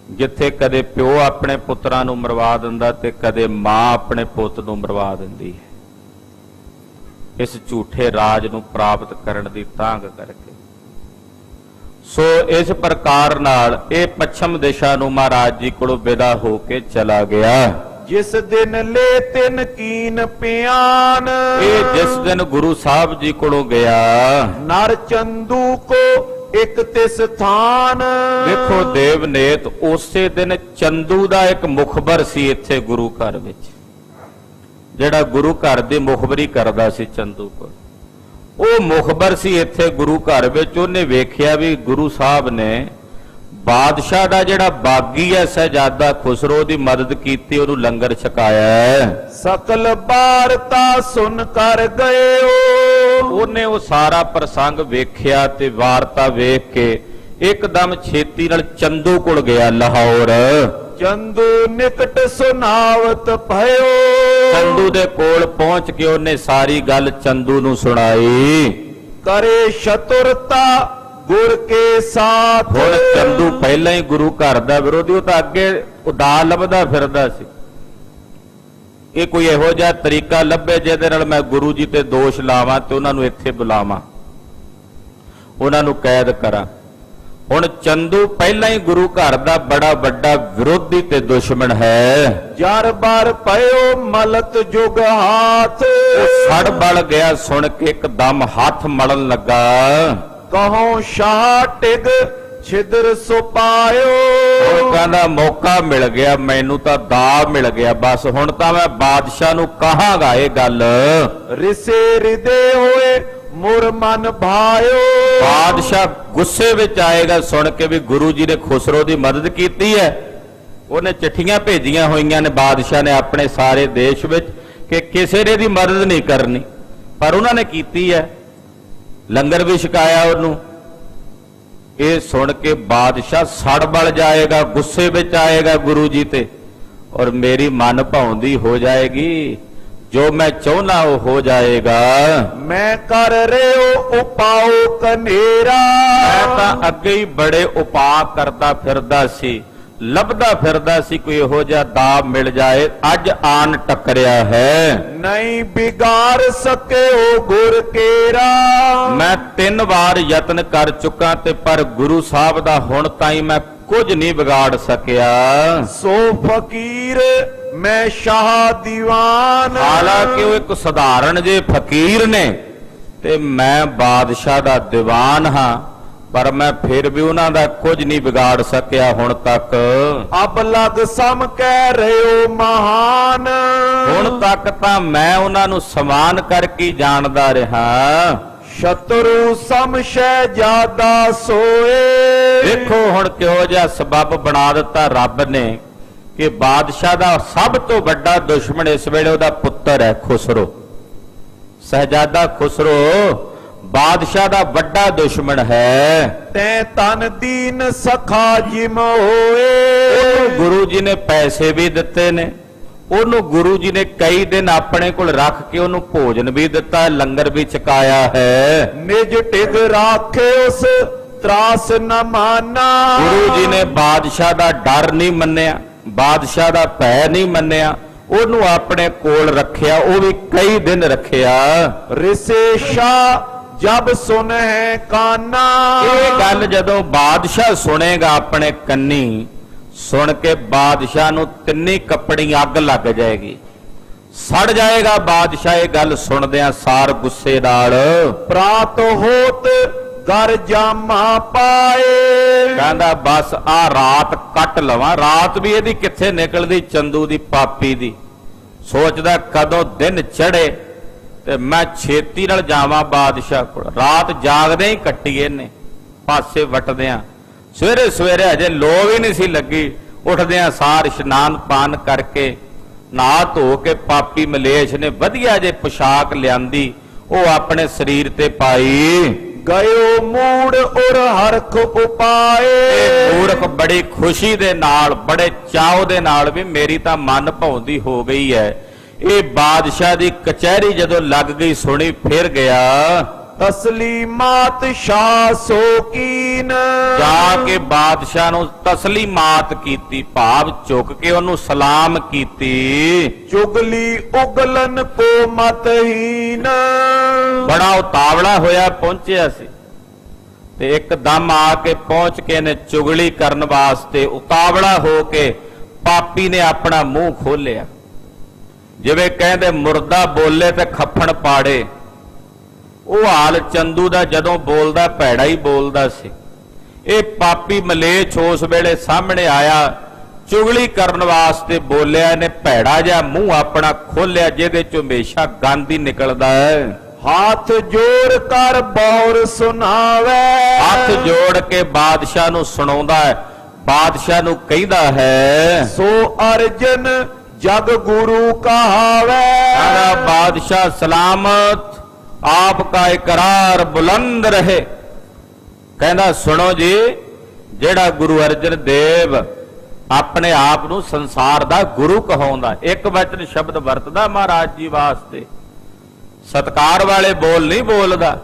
ਜਿੱਥੇ ਕਦੇ ਪਿਓ ਆਪਣੇ ਪੁੱਤਰਾਂ ਨੂੰ ਮਰਵਾ ਦਿੰਦਾ ਤੇ ਕਦੇ ਮਾਂ ਆਪਣੇ ਪੁੱਤ ਨੂੰ ਮਰਵਾ ਦਿੰਦੀ ਹੈ, ਇਸ ਝੂਠੇ ਰਾਜ ਨੂੰ ਪ੍ਰਾਪਤ ਕਰਨ ਦੀ ਤਾਂਘ ਕਰਕੇ। ਸੋ ਇਸ ਪ੍ਰਕਾਰ ਨਾਲ ਇਹ ਪੱਛਮ ਦਿਸ਼ਾ ਨੂੰ ਮਹਾਰਾਜ ਜੀ ਕੋਲੋਂ ਵਿਦਾ ਹੋ ਕੇ ਚਲਾ ਗਿਆ। ਜਿਸ ਦਿਨ ਲੈ ਤਿਨ ਕੀਨ ਪਿਆਨ, ਇਹ ਜਿਸ ਦਿਨ ਗੁਰੂ ਸਾਹਿਬ ਜੀ ਕੋਲੋਂ ਗਿਆ, ਨਰ ਚੰਦੂ ਕੋ ਇਕ ਤਿਸ ਥਾਨ। ਦੇਖੋ ਦੇਵਨੇਤ ਉਸੇ ਦਿਨ ਚੰਦੂ ਦਾ ਇੱਕ ਮੁਖਬਰ ਸੀ ਇੱਥੇ ਗੁਰੂ ਘਰ ਵਿੱਚ, ਜਿਹੜਾ ਗੁਰੂ ਘਰ ਦੀ ਮੁਖਬਰੀ ਕਰਦਾ ਸੀ ਚੰਦੂ ਕੋਲ। ਉਹ ਮੁਖਬਰ ਸੀ ਇੱਥੇ ਗੁਰੂ ਘਰ ਵਿੱਚ। ਉਹਨੇ ਵੇਖਿਆ ਵੀ ਗੁਰੂ ਸਾਹਿਬ ਨੇ ਬਾਦਸ਼ਾਹ ਦਾ ਜਿਹੜਾ ਬਾਗੀ ਹੈ ਸਹਿਜਾਦਾ ਖੁਸਰੋ ਦੀ ਮਦਦ ਕੀਤੀ, ਉਹਨੂੰ ਲੰਗਰ ਛਕਾਇਆ ਹੈ। ਸਕਲ ਬਾਰਤਾ ਸੁਨ ਕਰ ਗਏ। ਉਹਨੇ ਉਹ ਸਾਰਾ ਪ੍ਰਸੰਗ ਵੇਖਿਆ ਤੇ ਵਾਰਤਾ ਵੇਖ ਕੇ ਇੱਕਦਮ ਛੇਤੀ ਨਾਲ ਚੰਦੂ ਕੋਲ ਗਿਆ ਲਾਹੌਰ। ਚੰਦੂ ਨਿਕਟ ਸੁਨਾਵਤ ਭਇਓ, ਚੰਦੂ ਦੇ ਕੋਲ ਪਹੁੰਚ ਕੇ ਉਹਨੇ ਸਾਰੀ ਗੱਲ ਚੰਦੂ ਨੂੰ ਸੁਣਾਈ। ਕਰੇ ਸ਼ਤੁਰਤਾ ਗੁਰ ਕੇ ਸਾਥ। ਹੁਣ ਚੰਦੂ ਪਹਿਲਾਂ ਹੀ ਗੁਰੂ ਘਰ ਦਾ ਵਿਰੋਧੀ, ਉਹ ਤਾਂ ਅੱਗੇ ਉਡਾ ਲੱਭਦਾ ਫਿਰਦਾ ਸੀ। ਇਹ ਕੋਈ ਇਹੋ ਜਿਹਾ ਤਰੀਕਾ ਲੱਭੇ ਜਿਹਦੇ ਨਾਲ ਮੈਂ ਗੁਰੂ ਜੀ ਤੇ ਦੋਸ਼ ਲਾਵਾਂ ਤੇ ਉਹਨਾਂ ਨੂੰ ਇੱਥੇ ਬੁਲਾਵਾਂ, ਉਹਨਾਂ ਨੂੰ ਕੈਦ ਕਰਾਂ। ਹੁਣ ਚੰਦੂ ਪਹਿਲਾਂ ਹੀ ਗੁਰੂ ਘਰ ਦਾ ਬੜਾ ਵੱਡਾ ਵਿਰੋਧੀ ਤੇ ਦੁਸ਼ਮਣ ਹੈ। ਜਰ ਬਰ ਪਇਓ ਮਲਤ ਜੁਗ ਹਾਥ। ਉਹ ਸੜ ਬਲ ਗਿਆ ਸੁਣ ਕੇ ਇੱਕਦਮ ਹੱਥ ਮਲਣ ਲੱਗਾ। ਕਹੋ ਸ਼ਾਹ ਟਿਗ ਛਿਦਰ ਸੋ ਪਾਇਓ। ਉਹ ਕਹਿੰਦਾ ਮੌਕਾ ਮਿਲ ਗਿਆ, ਮੈਨੂੰ ਤਾਂ ਦਾ ਮਿਲ ਗਿਆ, ਬਸ ਹੁਣ ਤਾਂ ਮੈਂ ਬਾਦਸ਼ਾਹ ਨੂੰ ਕਹਾਂਗਾ ਇਹ ਗੱਲ। ਰਿਸੇ ਰਿਦੇ ਹੋਏ ਮੁਰ ਮਨ ਭਾਇਓ। ਬਾਦਸ਼ਾਹ ਗੁੱਸੇ ਵਿੱਚ ਆਏਗਾ ਸੁਣ ਕੇ ਵੀ ਗੁਰੂ ਜੀ ਨੇ ਖੁਸਰੋ ਦੀ ਮਦਦ ਕੀਤੀ ਹੈ। ਉਹਨੇ ਚਿੱਠੀਆਂ ਭੇਜੀਆਂ ਹੋਈਆਂ ਨੇ ਬਾਦਸ਼ਾਹ ਨੇ ਆਪਣੇ ਸਾਰੇ ਦੇਸ਼ ਵਿੱਚ ਕਿ ਕਿਸੇ ਨੇ ਦੀ ਮਦਦ ਨਹੀਂ ਕਰਨੀ, ਪਰ ਉਹਨਾਂ ਨੇ ਕੀਤੀ ਹੈ, ਲੰਗਰ ਵੀ ਛਕਾਇਆ ਉਹਨੂੰ। ਇਹ ਸੁਣ ਕੇ ਬਾਦਸ਼ਾਹ ਸੜ ਬਲ ਜਾਏਗਾ, ਗੁੱਸੇ ਵਿੱਚ ਆਏਗਾ ਗੁਰੂ ਜੀ ਤੇ, ਔਰ ਮੇਰੀ ਮਨ ਭਾਉਂਦੀ ਹੋ ਜਾਏਗੀ, ਜੋ ਮੈਂ ਚਾਹੁੰਦਾ ਉਹ ਹੋ ਜਾਏਗਾ। ਮੈਂ ਕਰ ਰਿਓ ਉਪਾਉ ਕਨੇਰਾ। ਮੈਂ ਤਾਂ ਅੱਗੇ ਹੀ ਬੜੇ ਉਪਾਅ ਕਰਦਾ ਫਿਰਦਾ ਸੀ, ਲੱਭਦਾ ਫਿਰਦਾ ਸੀ ਕੋਈ ਇਹੋ ਜਿਹਾ ਦਾ ਮਿਲ ਜਾਏ, ਅੱਜ ਆਨ ਟੱਕਰਿਆ ਹੈ। ਨਹੀਂ ਬਿਗਾੜ ਸਕਿਓ ਗੁਰ ਕੇਰਾ। ਮੈਂ 3 ਵਾਰ ਯਤਨ ਕਰ ਚੁੱਕਾ ਤੇ ਪਰ ਗੁਰੂ ਸਾਹਿਬ ਦਾ ਹੁਣ ਤਾਈਂ ਮੈਂ ਕੁਝ ਨਹੀਂ ਵਿਗਾੜ ਸਕਿਆ। ਸੋ ਫਕੀਰ ਮੈਂ ਸ਼ਾਹ ਦੀਵਾਨ। ਹਾਲਾਂਕਿ ਉਹ ਇੱਕ ਸਧਾਰਨ ਜੇ ਫਕੀਰ ਨੇ ਤੇ ਮੈਂ ਬਾਦਸ਼ਾਹ ਦਾ ਦੀਵਾਨ ਹਾਂ, ਪਰ ਮੈਂ ਫਿਰ ਵੀ ਉਹਨਾਂ ਦਾ ਕੁਝ ਨਹੀਂ ਵਿਗਾੜ ਸਕਿਆ ਹੁਣ ਤੱਕ। ਅਬ ਲਗ ਸਮ ਕਹਿ ਰਿਓ ਮਹਾਨ। ਹੁਣ ਤੱਕ ਤਾਂ ਮੈਂ ਉਹਨਾਂ ਨੂੰ ਸਮਾਨ ਕਰਕੇ ਹੀ ਜਾਣਦਾ ਰਿਹਾ। ਸ਼ਤਰੂ ਸਮਸ਼ੈ ਜਿਆਦਾ ਸੋਏ। ਦੇਖੋ ਹੁਣ ਕਿਹੋ ਜਿਹਾ ਸਬੱਬ ਬਣਾ ਦਿੱਤਾ ਰੱਬ ਨੇ ਕਿ ਬਾਦਸ਼ਾਹ ਦਾ ਸਭ ਤੋਂ ਵੱਡਾ ਦੁਸ਼ਮਣ ਇਸ ਵੇਲੇ ਉਹਦਾ ਪੁੱਤਰ ਹੈ ਖੁਸਰੋ। ਸਹਿਜਾਦਾ ਖੁਸਰੋ ਬਾਦਸ਼ਾਹ ਦਾ ਵੱਡਾ ਦੁਸ਼ਮਣ ਹੈ। ਤੈ ਤਨ ਦੀਨ ਸਖਾ ਜਿਮ ਹੋਏ। ਉਹਨੂੰ ਗੁਰੂ ਜੀ ਨੇ ਪੈਸੇ ਵੀ ਦਿੱਤੇ ਨੇ, ਉਹਨੂੰ ਗੁਰੂ ਜੀ ਨੇ ਕਈ ਦਿਨ ਆਪਣੇ ਕੋਲ ਰੱਖ ਕੇ ਉਹਨੂੰ ਭੋਜਨ ਵੀ ਦਿੱਤਾ, ਲੰਗਰ ਵੀ ਛਕਾਇਆ ਹੈ। ਨਿਜ ਟਿਗ ਰਾਖੇ ਉਸ ਤਰਾਸ ਨ ਮਾਨਾ। ਗੁਰੂ ਜੀ ਨੇ ਬਾਦਸ਼ਾਹ ਦਾ ਡਰ ਨਹੀਂ ਮੰਨਿਆ, ਬਾਦਸ਼ਾਹ ਦਾ ਭੈ ਨਹੀਂ ਮੰਨਿਆ, ਉਹਨੂੰ ਆਪਣੇ ਕੋਲ ਰੱਖਿਆ, ਉਹ ਵੀ ਕਈ ਦਿਨ ਰੱਖਿਆ। ਰਿਸੇ ਸ਼ਾਹ ਜਬ ਸੁਨ ਹੈ ਕਾਨਾ। ਇਹ ਗੱਲ ਜਦੋਂ ਬਾਦਸ਼ਾਹ ਸੁਣੇਗਾ ਆਪਣੇ ਕੰਨੀ, ਸੁਣ ਕੇ ਬਾਦਸ਼ਾਹ ਨੂੰ ਤਿੰਨੀ ਕੱਪੜੀ ਅੱਗ ਲੱਗ ਜਾਏਗੀ, ਸੜ ਜਾਏਗਾ ਬਾਦਸ਼ਾਹ ਇਹ ਗੱਲ ਸੁਣਦਿਆਂ ਸਾਰ ਗੁੱਸੇ ਨਾਲ। ਪ੍ਰਾਤ ਹੋਤ ਗਰ ਜਾਮਾ ਪਾਏ। ਕਹਿੰਦਾ ਬਸ ਆ ਰਾਤ ਕੱਟ ਲਵਾਂ, ਰਾਤ ਵੀ ਇਹਦੀ ਕਿੱਥੇ ਨਿਕਲਦੀ ਚੰਦੂ ਦੀ ਪਾਪੀ ਦੀ। ਸੋਚਦਾ ਕਦੋਂ ਦਿਨ ਚੜੇ ਤੇ ਮੈਂ ਛੇਤੀ ਨਾਲ ਜਾਵਾਂ ਬਾਦਸ਼ਾਹ ਕੋਲ। ਰਾਤ ਜਾਗਦੇ ਹੀ ਕੱਟੀ ਇਹਨੇ, ਪਾਸੇ ਵਟਦਿਆਂ। ਸਵੇਰੇ ਸਵੇਰੇ ਅਜੇ ਲੋ ਵੀ ਨਹੀਂ ਸੀ ਲੱਗੀ, ਉੱਠਦਿਆਂ ਸਾਰ ਇਸ਼ਨਾਨ ਪਾਨ ਕਰਕੇ ਨਹਾ ਧੋ ਕੇ ਪਾਪੀ ਮਲੇਛ ਨੇ ਵਧੀਆ ਜੇ ਪੁਸ਼ਾਕ ਲਿਆਂਦੀ, ਉਹ ਆਪਣੇ ਸਰੀਰ ਤੇ ਪਾਈ। ਗਇਓ ਮੂੜ ਔਰ ਹਰਖ ਉਪਾਏ। ਇਹ ਮੂਰਖ ਬੜੀ ਖੁਸ਼ੀ ਦੇ ਨਾਲ, ਬੜੇ ਚਾਅ ਦੇ ਨਾਲ ਵੀ ਮੇਰੀ ਤਾਂ ਮਨ ਭਾਉਂਦੀ ਹੋ ਗਈ ਹੈ। ਇਹ ਬਾਦਸ਼ਾਹ ਦੀ ਕਚਹਿਰੀ ਜਦੋਂ ਲੱਗ ਗਈ ਸੁਣੀ, ਫਿਰ ਗਿਆ ਤਸਲੀਮਾਤ ਸ਼ਾਹ ਸੋਕੀਨ। ਜਾ ਕੇ ਬਾਦਸ਼ਾਹ ਨੂੰ ਤਸਲੀਮਾਤ ਕੀਤੀ, ਭਾਵ ਝੁਕ ਕੇ ਉਹਨੂੰ ਸਲਾਮ ਕੀਤੀ। ਚੁਗਲੀ ਉਗਲਨ ਕੋ ਮਤਹੀਨ। ਬੜਾ ਉਤਾਵਲਾ ਹੋਇਆ ਪਹੁੰਚਿਆ ਸੀ ਤੇ ਇੱਕਦਮ ਆ ਕੇ ਪਹੁੰਚ ਕੇ ਨੇ ਚੁਗਲੀ ਕਰਨ ਵਾਸਤੇ ਉਤਾਵਲਾ ਹੋ ਕੇ ਪਾਪੀ ਨੇ ਆਪਣਾ ਮੂੰਹ ਖੋਲਿਆ। ਜਿਵੇਂ ਕਹਿੰਦੇ ਮੁਰਦਾ ਬੋਲੇ ਤੇ ਖੱਫਣ ਪਾੜੇ, ਉਹ ਹਾਲ ਚੰਦੂ ਦਾ ਜਦੋਂ ਬੋਲਦਾ ਭੈੜਾ ਹੀ ਬੋਲਦਾ ਸੀ। ਇਹ ਪਾਪੀ ਮਲੇਛ ਉਸ ਵੇਲੇ ਸਾਹਮਣੇ ਆਇਆ, ਚੁਗਲੀ ਕਰਨ ਵਾਸਤੇ ਬੋਲਿਆ, ਨੇ ਭੈੜਾ ਜਿਹਾ ਮੂੰਹ ਆਪਣਾ ਖੋਲਿਆ ਜਿਹਦੇ ਚੋਂ ਹਮੇਸ਼ਾ ਗੰਦ ਹੀ ਨਿਕਲਦਾ ਹੈ। ਹੱਥ ਜੋੜ ਕਰ ਬੌਰ ਸੁਣਾਵੇ। ਹੱਥ ਜੋੜ ਕੇ ਬਾਦਸ਼ਾਹ ਨੂੰ ਸੁਣਾਉਂਦਾ ਹੈ, ਬਾਦਸ਼ਾਹ ਨੂੰ ਕਹਿੰਦਾ ਹੈ, ਸੋ ਅਰਜਨ ਜਗ ਗੁਰੂ ਕਹਾਵੇ। ਸਾਰਾ ਬਾਦਸ਼ਾਹ ਸਲਾਮਤ, ਆਪਕਾ ਇਕਰਾਰ ਬੁਲੰਦ ਰਹੇ। ਕਹਿੰਦਾ ਸੁਣੋ ਜੀ, ਜਿਹੜਾ ਗੁਰੂ ਅਰਜਨ ਦੇਵ ਆਪਣੇ ਆਪ ਨੂੰ ਸੰਸਾਰ ਦਾ ਗੁਰੂ ਕਹਾਉਂਦਾ, ਇੱਕ ਵਚਨ ਸ਼ਬਦ ਵਰਤਦਾ ਮਹਾਰਾਜ ਜੀ ਵਾਸਤੇ, ਸਤਕਾਰ ਵਾਲੇ ਬੋਲ ਨਹੀਂ ਬੋਲਦਾ।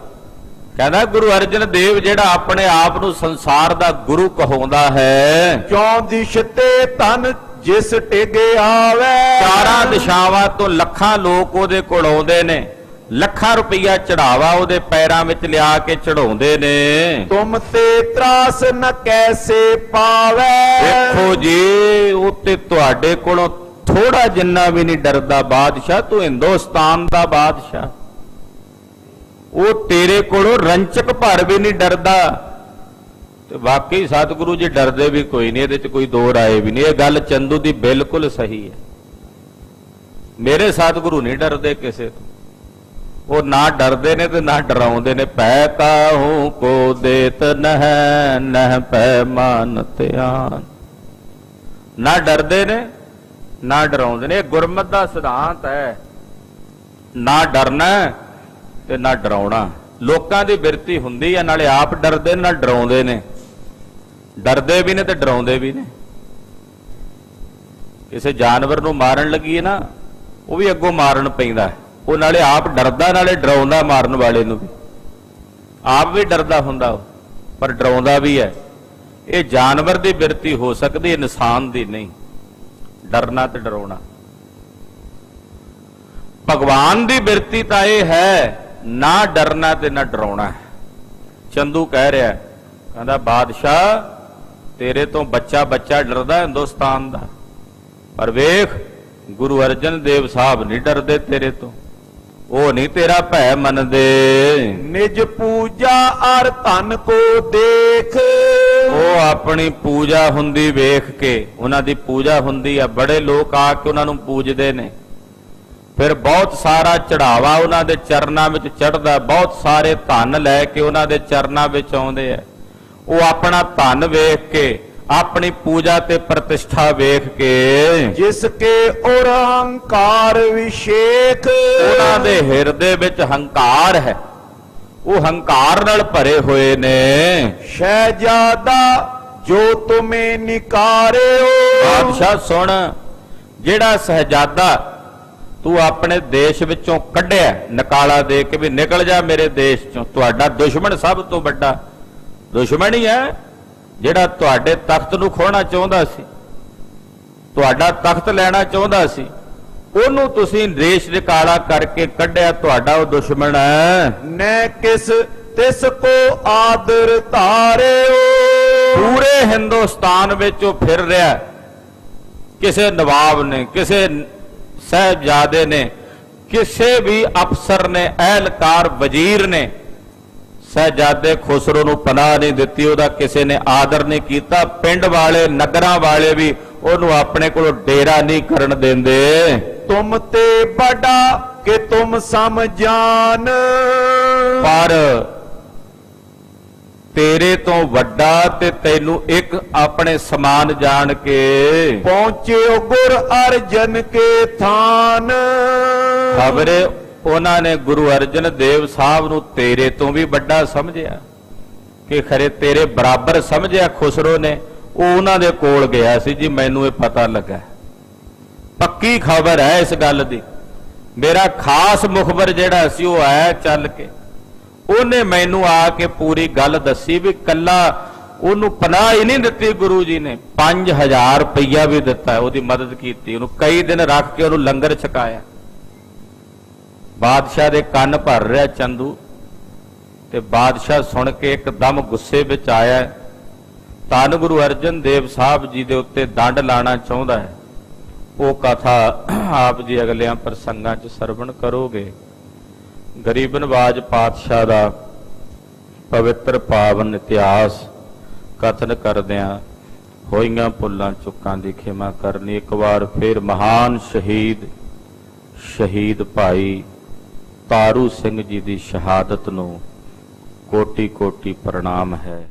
ਕਹਿੰਦਾ ਗੁਰੂ ਅਰਜਨ ਦੇਵ ਜਿਹੜਾ ਆਪਣੇ ਆਪ ਨੂੰ ਸੰਸਾਰ ਦਾ ਗੁਰੂ ਕਹਾਉਂਦਾ ਹੈ, ਕਿਉਂ ਦਿਸ਼ ਤੇ ਤਨ ਜਿਸ ਟਿਗੇ ਆਵੇ। ਚਾਰਾਂ ਦਿਸ਼ਾਵਾਂ ਤੋਂ ਲੱਖਾਂ ਲੋਕ ਉਹਦੇ ਕੋਲ ਆਉਂਦੇ ਨੇ, ਲੱਖਾਂ ਰੁਪਈਆ ਚੜਾਵਾ ਉਹਦੇ ਪੈਰਾਂ ਵਿੱਚ ਲਿਆ ਕੇ ਚੜਾਉਂਦੇ ਨੇ। ਤੁਮ ਤੇ ਤਰਾਸ ਨ ਕੈਸੇ ਪਾਵੇ। ਦੇਖੋ ਜੀ, ਉੱਤੇ ਤੁਹਾਡੇ ਕੋਲੋਂ ਥੋੜਾ ਜਿੰਨਾ ਵੀ ਨਹੀਂ ਡਰਦਾ ਬਾਦਸ਼ਾਹ। ਤੂੰ ਹਿੰਦੁਸਤਾਨ ਦਾ ਬਾਦਸ਼ਾਹ, ਉਹ ਤੇਰੇ ਕੋਲੋਂ ਰੰਚਕ ਭਰ ਵੀ ਨਹੀਂ ਡਰਦਾ। ਤੇ ਵਾਕਈ ਸਤਿਗੁਰੂ ਜੀ ਡਰਦੇ ਵੀ ਕੋਈ ਨਹੀਂ, ਇਹਦੇ 'ਚ ਕੋਈ ਦੋ ਰਾਏ ਵੀ ਨਹੀਂ। ਇਹ ਗੱਲ ਚੰਦੂ ਦੀ ਬਿਲਕੁਲ ਸਹੀ ਹੈ। ਮੇਰੇ ਸਤਿਗੁਰੂ ਨਹੀਂ ਡਰਦੇ ਕਿਸੇ ਤੋਂ, ਉਹ ਨਾ ਡਰਦੇ ਨੇ ਤੇ ਨਾ ਡਰਾਉਂਦੇ ਨੇ। ਪੈ ਕਾਹੂ ਕੋ ਦੇਤ ਨਹਿ ਨਹਿ ਪੈ ਮਾਨ ਧਿਆਨ। ਨਾ ਡਰਦੇ ਨੇ ਨਾ ਡਰਾਉਂਦੇ ਨੇ। ਇਹ ਗੁਰਮਤਿ ਦਾ ਸਿਧਾਂਤ ਹੈ, ਨਾ ਡਰਨਾ ਤੇ ਨਾ ਡਰਾਉਣਾ। ਲੋਕਾਂ ਦੀ ਬਿਰਤੀ ਹੁੰਦੀ ਹੈ, ਨਾਲੇ ਆਪ ਡਰਦੇ ਨਾ ਡਰਾਉਂਦੇ ਨੇ, ਡਰਦੇ ਵੀ ਨੇ ਤੇ ਡਰਾਉਂਦੇ ਵੀ ਨੇ। ਕਿਸੇ ਜਾਨਵਰ ਨੂੰ ਮਾਰਨ ਲੱਗੀਏ ਨਾ, ਉਹ ਵੀ ਅੱਗੋਂ ਮਾਰਨ ਪੈਂਦਾ, ਉਹ ਨਾਲੇ ਆਪ ਡਰਦਾ ਨਾਲੇ ਡਰਾਉਂਦਾ ਮਾਰਨ ਵਾਲੇ ਨੂੰ ਵੀ। ਆਪ ਵੀ ਡਰਦਾ ਹੁੰਦਾ ਉਹ, ਪਰ ਡਰਾਉਂਦਾ ਵੀ ਹੈ। ਇਹ ਜਾਨਵਰ ਦੀ ਬਿਰਤੀ ਹੋ ਸਕਦੀ, ਇਨਸਾਨ ਦੀ ਨਹੀਂ, ਡਰਨਾ ਤੇ ਡਰਾਉਣਾ। ਭਗਵਾਨ ਦੀ ਬਿਰਤੀ ਤਾਂ ਇਹ ਹੈ, ਨਾ ਡਰਨਾ ਤੇ ਨਾ ਡਰਾਉਣਾ। ਚੰਦੂ ਕਹਿ ਰਿਹਾ, ਕਹਿੰਦਾ ਬਾਦਸ਼ਾਹ ਤੇਰੇ ਤੋਂ ਬੱਚਾ ਬੱਚਾ ਡਰਦਾ ਹਿੰਦੁਸਤਾਨ ਦਾ, ਪਰ ਵੇਖ ਗੁਰੂ ਅਰਜਨ ਦੇਵ ਸਾਹਿਬ ਨਹੀਂ ਡਰਦੇ ਤੇਰੇ ਤੋਂ, ਉਹ ਨਹੀਂ ਤੇਰਾ ਭੈ ਮੰਨਦੇ। ਨਿਜ ਪੂਜਾ ਅਰ ਧਨ ਕੋ ਦੇਖ। ਉਹ ਆਪਣੀ ਪੂਜਾ ਹੁੰਦੀ ਵੇਖ ਕੇ, ਉਹਨਾਂ ਦੀ ਪੂਜਾ ਹੁੰਦੀ ਆ, ਬੜੇ ਲੋਕ ਆ ਕੇ ਉਹਨਾਂ ਨੂੰ ਪੂਜਦੇ ਨੇ, ਫਿਰ ਬਹੁਤ ਸਾਰਾ ਚੜਾਵਾ ਉਹਨਾਂ ਦੇ ਚਰਨਾਂ ਵਿੱਚ ਚੜਦਾ, ਬਹੁਤ ਸਾਰੇ ਧਨ ਲੈ ਕੇ ਉਹਨਾਂ ਦੇ ਚਰਨਾਂ ਵਿੱਚ ਆਉਂਦੇ ਆ। ਉਹ ਆਪਣਾ ਧਨ ਵੇਖ ਕੇ, ਆਪਣੀ ਪੂਜਾ ਤੇ ਪ੍ਰਤਿਸ਼ਠਾ ਵੇਖ ਕੇ, ਜਿਸ ਕੇ ਔਰ ਹੰਕਾਰ ਵਿਸ਼ੇਖ। ਉਹਨਾਂ ਦੇ ਹਿਰਦੇ ਵਿੱਚ ਹੰਕਾਰ ਹੈ, ਉਹ ਹੰਕਾਰ ਨਾਲ ਭਰੇ ਹੋਏ ਨੇ। ਸ਼ਹਿਜ਼ਾਦਾ ਜੋ ਤੁਮੇ ਨਿਕਾਰਿਓ। ਬਾਦਸ਼ਾਹ ਸੁਣ, ਜਿਹੜਾ ਸਹਜਾਦਾ ਤੂੰ ਆਪਣੇ ਦੇਸ਼ ਵਿੱਚੋਂ ਕੱਢਿਆ, ਨਕਾਲਾ ਦੇ ਕੇ ਵੀ ਨਿਕਲ ਜਾ ਮੇਰੇ ਦੇਸ਼ ਚੋਂ, ਤੁਹਾਡਾ ਦੁਸ਼ਮਣ ਸਭ ਤੋਂ ਵੱਡਾ ਦੁਸ਼ਮਣ ਹੀ ਹੈ, ਜਿਹੜਾ ਤੁਹਾਡੇ ਤਖਤ ਨੂੰ ਖੋਹਣਾ ਚਾਹੁੰਦਾ ਸੀ, ਤੁਹਾਡਾ ਤਖਤ ਲੈਣਾ ਚਾਹੁੰਦਾ ਸੀ, ਉਹਨੂੰ ਤੁਸੀਂ ਦੇਸ਼ ਨਿਕਾਲਾ ਕਰਕੇ ਕੱਢਿਆ, ਤੁਹਾਡਾ ਉਹ ਦੁਸ਼ਮਣ ਹੈ। ਨੈ ਕਿਸ ਤਿਸ ਕੋ ਆਦਰ ਧਾਰਿਓ। ਪੂਰੇ ਹਿੰਦੁਸਤਾਨ ਵਿੱਚ ਉਹ ਫਿਰ ਰਿਹਾ, ਕਿਸੇ ਨਵਾਬ ਨੇ, ਕਿਸੇ ਸਾਹਿਬਜ਼ਾਦੇ ਨੇ, ਕਿਸੇ ਵੀ ਅਫਸਰ ਨੇ, ਅਹਿਲਕਾਰ ਵਜ਼ੀਰ ਨੇ ਸਹਿਜਾਦੇ ਖੁਸਰੋ ਨੂੰ ਪਨਾਹ ਨਹੀਂ ਦਿੱਤੀ, ਉਹਦਾ ਕਿਸੇ ਨੇ ਆਦਰ ਨਹੀਂ ਕੀਤਾ। ਪਿੰਡ ਵਾਲੇ ਨਗਰਾਂ ਵਾਲੇ ਵੀ ਉਹਨੂੰ ਆਪਣੇ ਕੋਲੋਂ ਡੇਰਾ ਨਹੀਂ ਕਰਨ ਦਿੰਦੇ। ਤੁਮ ਤੇ ਬੜਾ ਕਿ ਤੁਮ ਸਮਝਾਨ। ਪਰ ਤੇਰੇ ਤੋਂ ਵੱਡਾ ਤੇ ਤੈਨੂੰ ਇੱਕ ਆਪਣੇ ਸਮਾਨ ਜਾਣ ਕੇ ਪਹੁੰਚਿਓ ਗੁਰ ਅਰਜਨ ਕੇ ਥਾਨ। ਖਬਰੇ ਉਹਨਾਂ ਨੇ ਗੁਰੂ ਅਰਜਨ ਦੇਵ ਸਾਹਿਬ ਨੂੰ ਤੇਰੇ ਤੋਂ ਵੀ ਵੱਡਾ ਸਮਝਿਆ ਕਿ ਖਰੇ ਤੇਰੇ ਬਰਾਬਰ ਸਮਝਿਆ ਖੁਸਰੋ ਨੇ। ਉਹ ਉਹਨਾਂ ਦੇ ਕੋਲ ਗਿਆ ਸੀ ਜੀ, ਮੈਨੂੰ ਇਹ ਪਤਾ ਲੱਗਾ, ਪੱਕੀ ਖਬਰ ਹੈ ਇਸ ਗੱਲ ਦੀ। ਮੇਰਾ ਖਾਸ ਮੁਖਬਰ ਜਿਹੜਾ ਸੀ ਉਹ ਆਇਆ ਚੱਲ ਕੇ, ਉਹਨੇ ਮੈਨੂੰ ਆ ਕੇ ਪੂਰੀ ਗੱਲ ਦੱਸੀ ਵੀ ਕੱਲਾ ਉਹਨੂੰ ਪਨਾਹ ਹੀ ਨਹੀਂ ਦਿੱਤੀ ਗੁਰੂ ਜੀ ਨੇ, 5000 ਰੁਪਈਆ ਵੀ ਦਿੱਤਾ, ਉਹਦੀ ਮਦਦ ਕੀਤੀ, ਉਹਨੂੰ ਕਈ ਦਿਨ ਰੱਖ ਕੇ ਉਹਨੂੰ ਲੰਗਰ ਛਕਾਇਆ। ਬਾਦਸ਼ਾਹ ਦੇ ਕੰਨ ਭਰ ਰਿਹਾ ਚੰਦੂ, ਤੇ ਬਾਦਸ਼ਾਹ ਸੁਣ ਕੇ ਇੱਕਦਮ ਗੁੱਸੇ ਵਿੱਚ ਆਇਆ। ਧੰਨ ਗੁਰੂ ਅਰਜਨ ਦੇਵ ਸਾਹਿਬ ਜੀ ਦੇ ਉੱਤੇ ਦੰਡ ਲਾਣਾ ਚਾਹੁੰਦਾ ਹੈ। ਉਹ ਕਥਾ ਆਪ ਜੀ ਅਗਲਿਆਂ ਪ੍ਰਸੰਗਾਂ 'ਚ ਸਰਵਣ ਕਰੋਗੇ। ਗਰੀਬ ਨਵਾਜ ਪਾਤਸ਼ਾਹ ਦਾ ਪਵਿੱਤਰ ਪਾਵਨ ਇਤਿਹਾਸ ਕਥਨ ਕਰਦਿਆਂ ਹੋਈਆਂ ਭੁੱਲਾਂ ਚੁੱਕਾਂ ਦੀ ਖਿਮਾ ਕਰਨੀ। ਇੱਕ ਵਾਰ ਫਿਰ ਮਹਾਨ ਸ਼ਹੀਦ ਭਾਈ ਤਾਰੂ ਸਿੰਘ ਜੀ ਦੀ ਸ਼ਹਾਦਤ ਨੂੰ ਕੋਟੀ ਕੋਟੀ ਪ੍ਰਣਾਮ ਹੈ।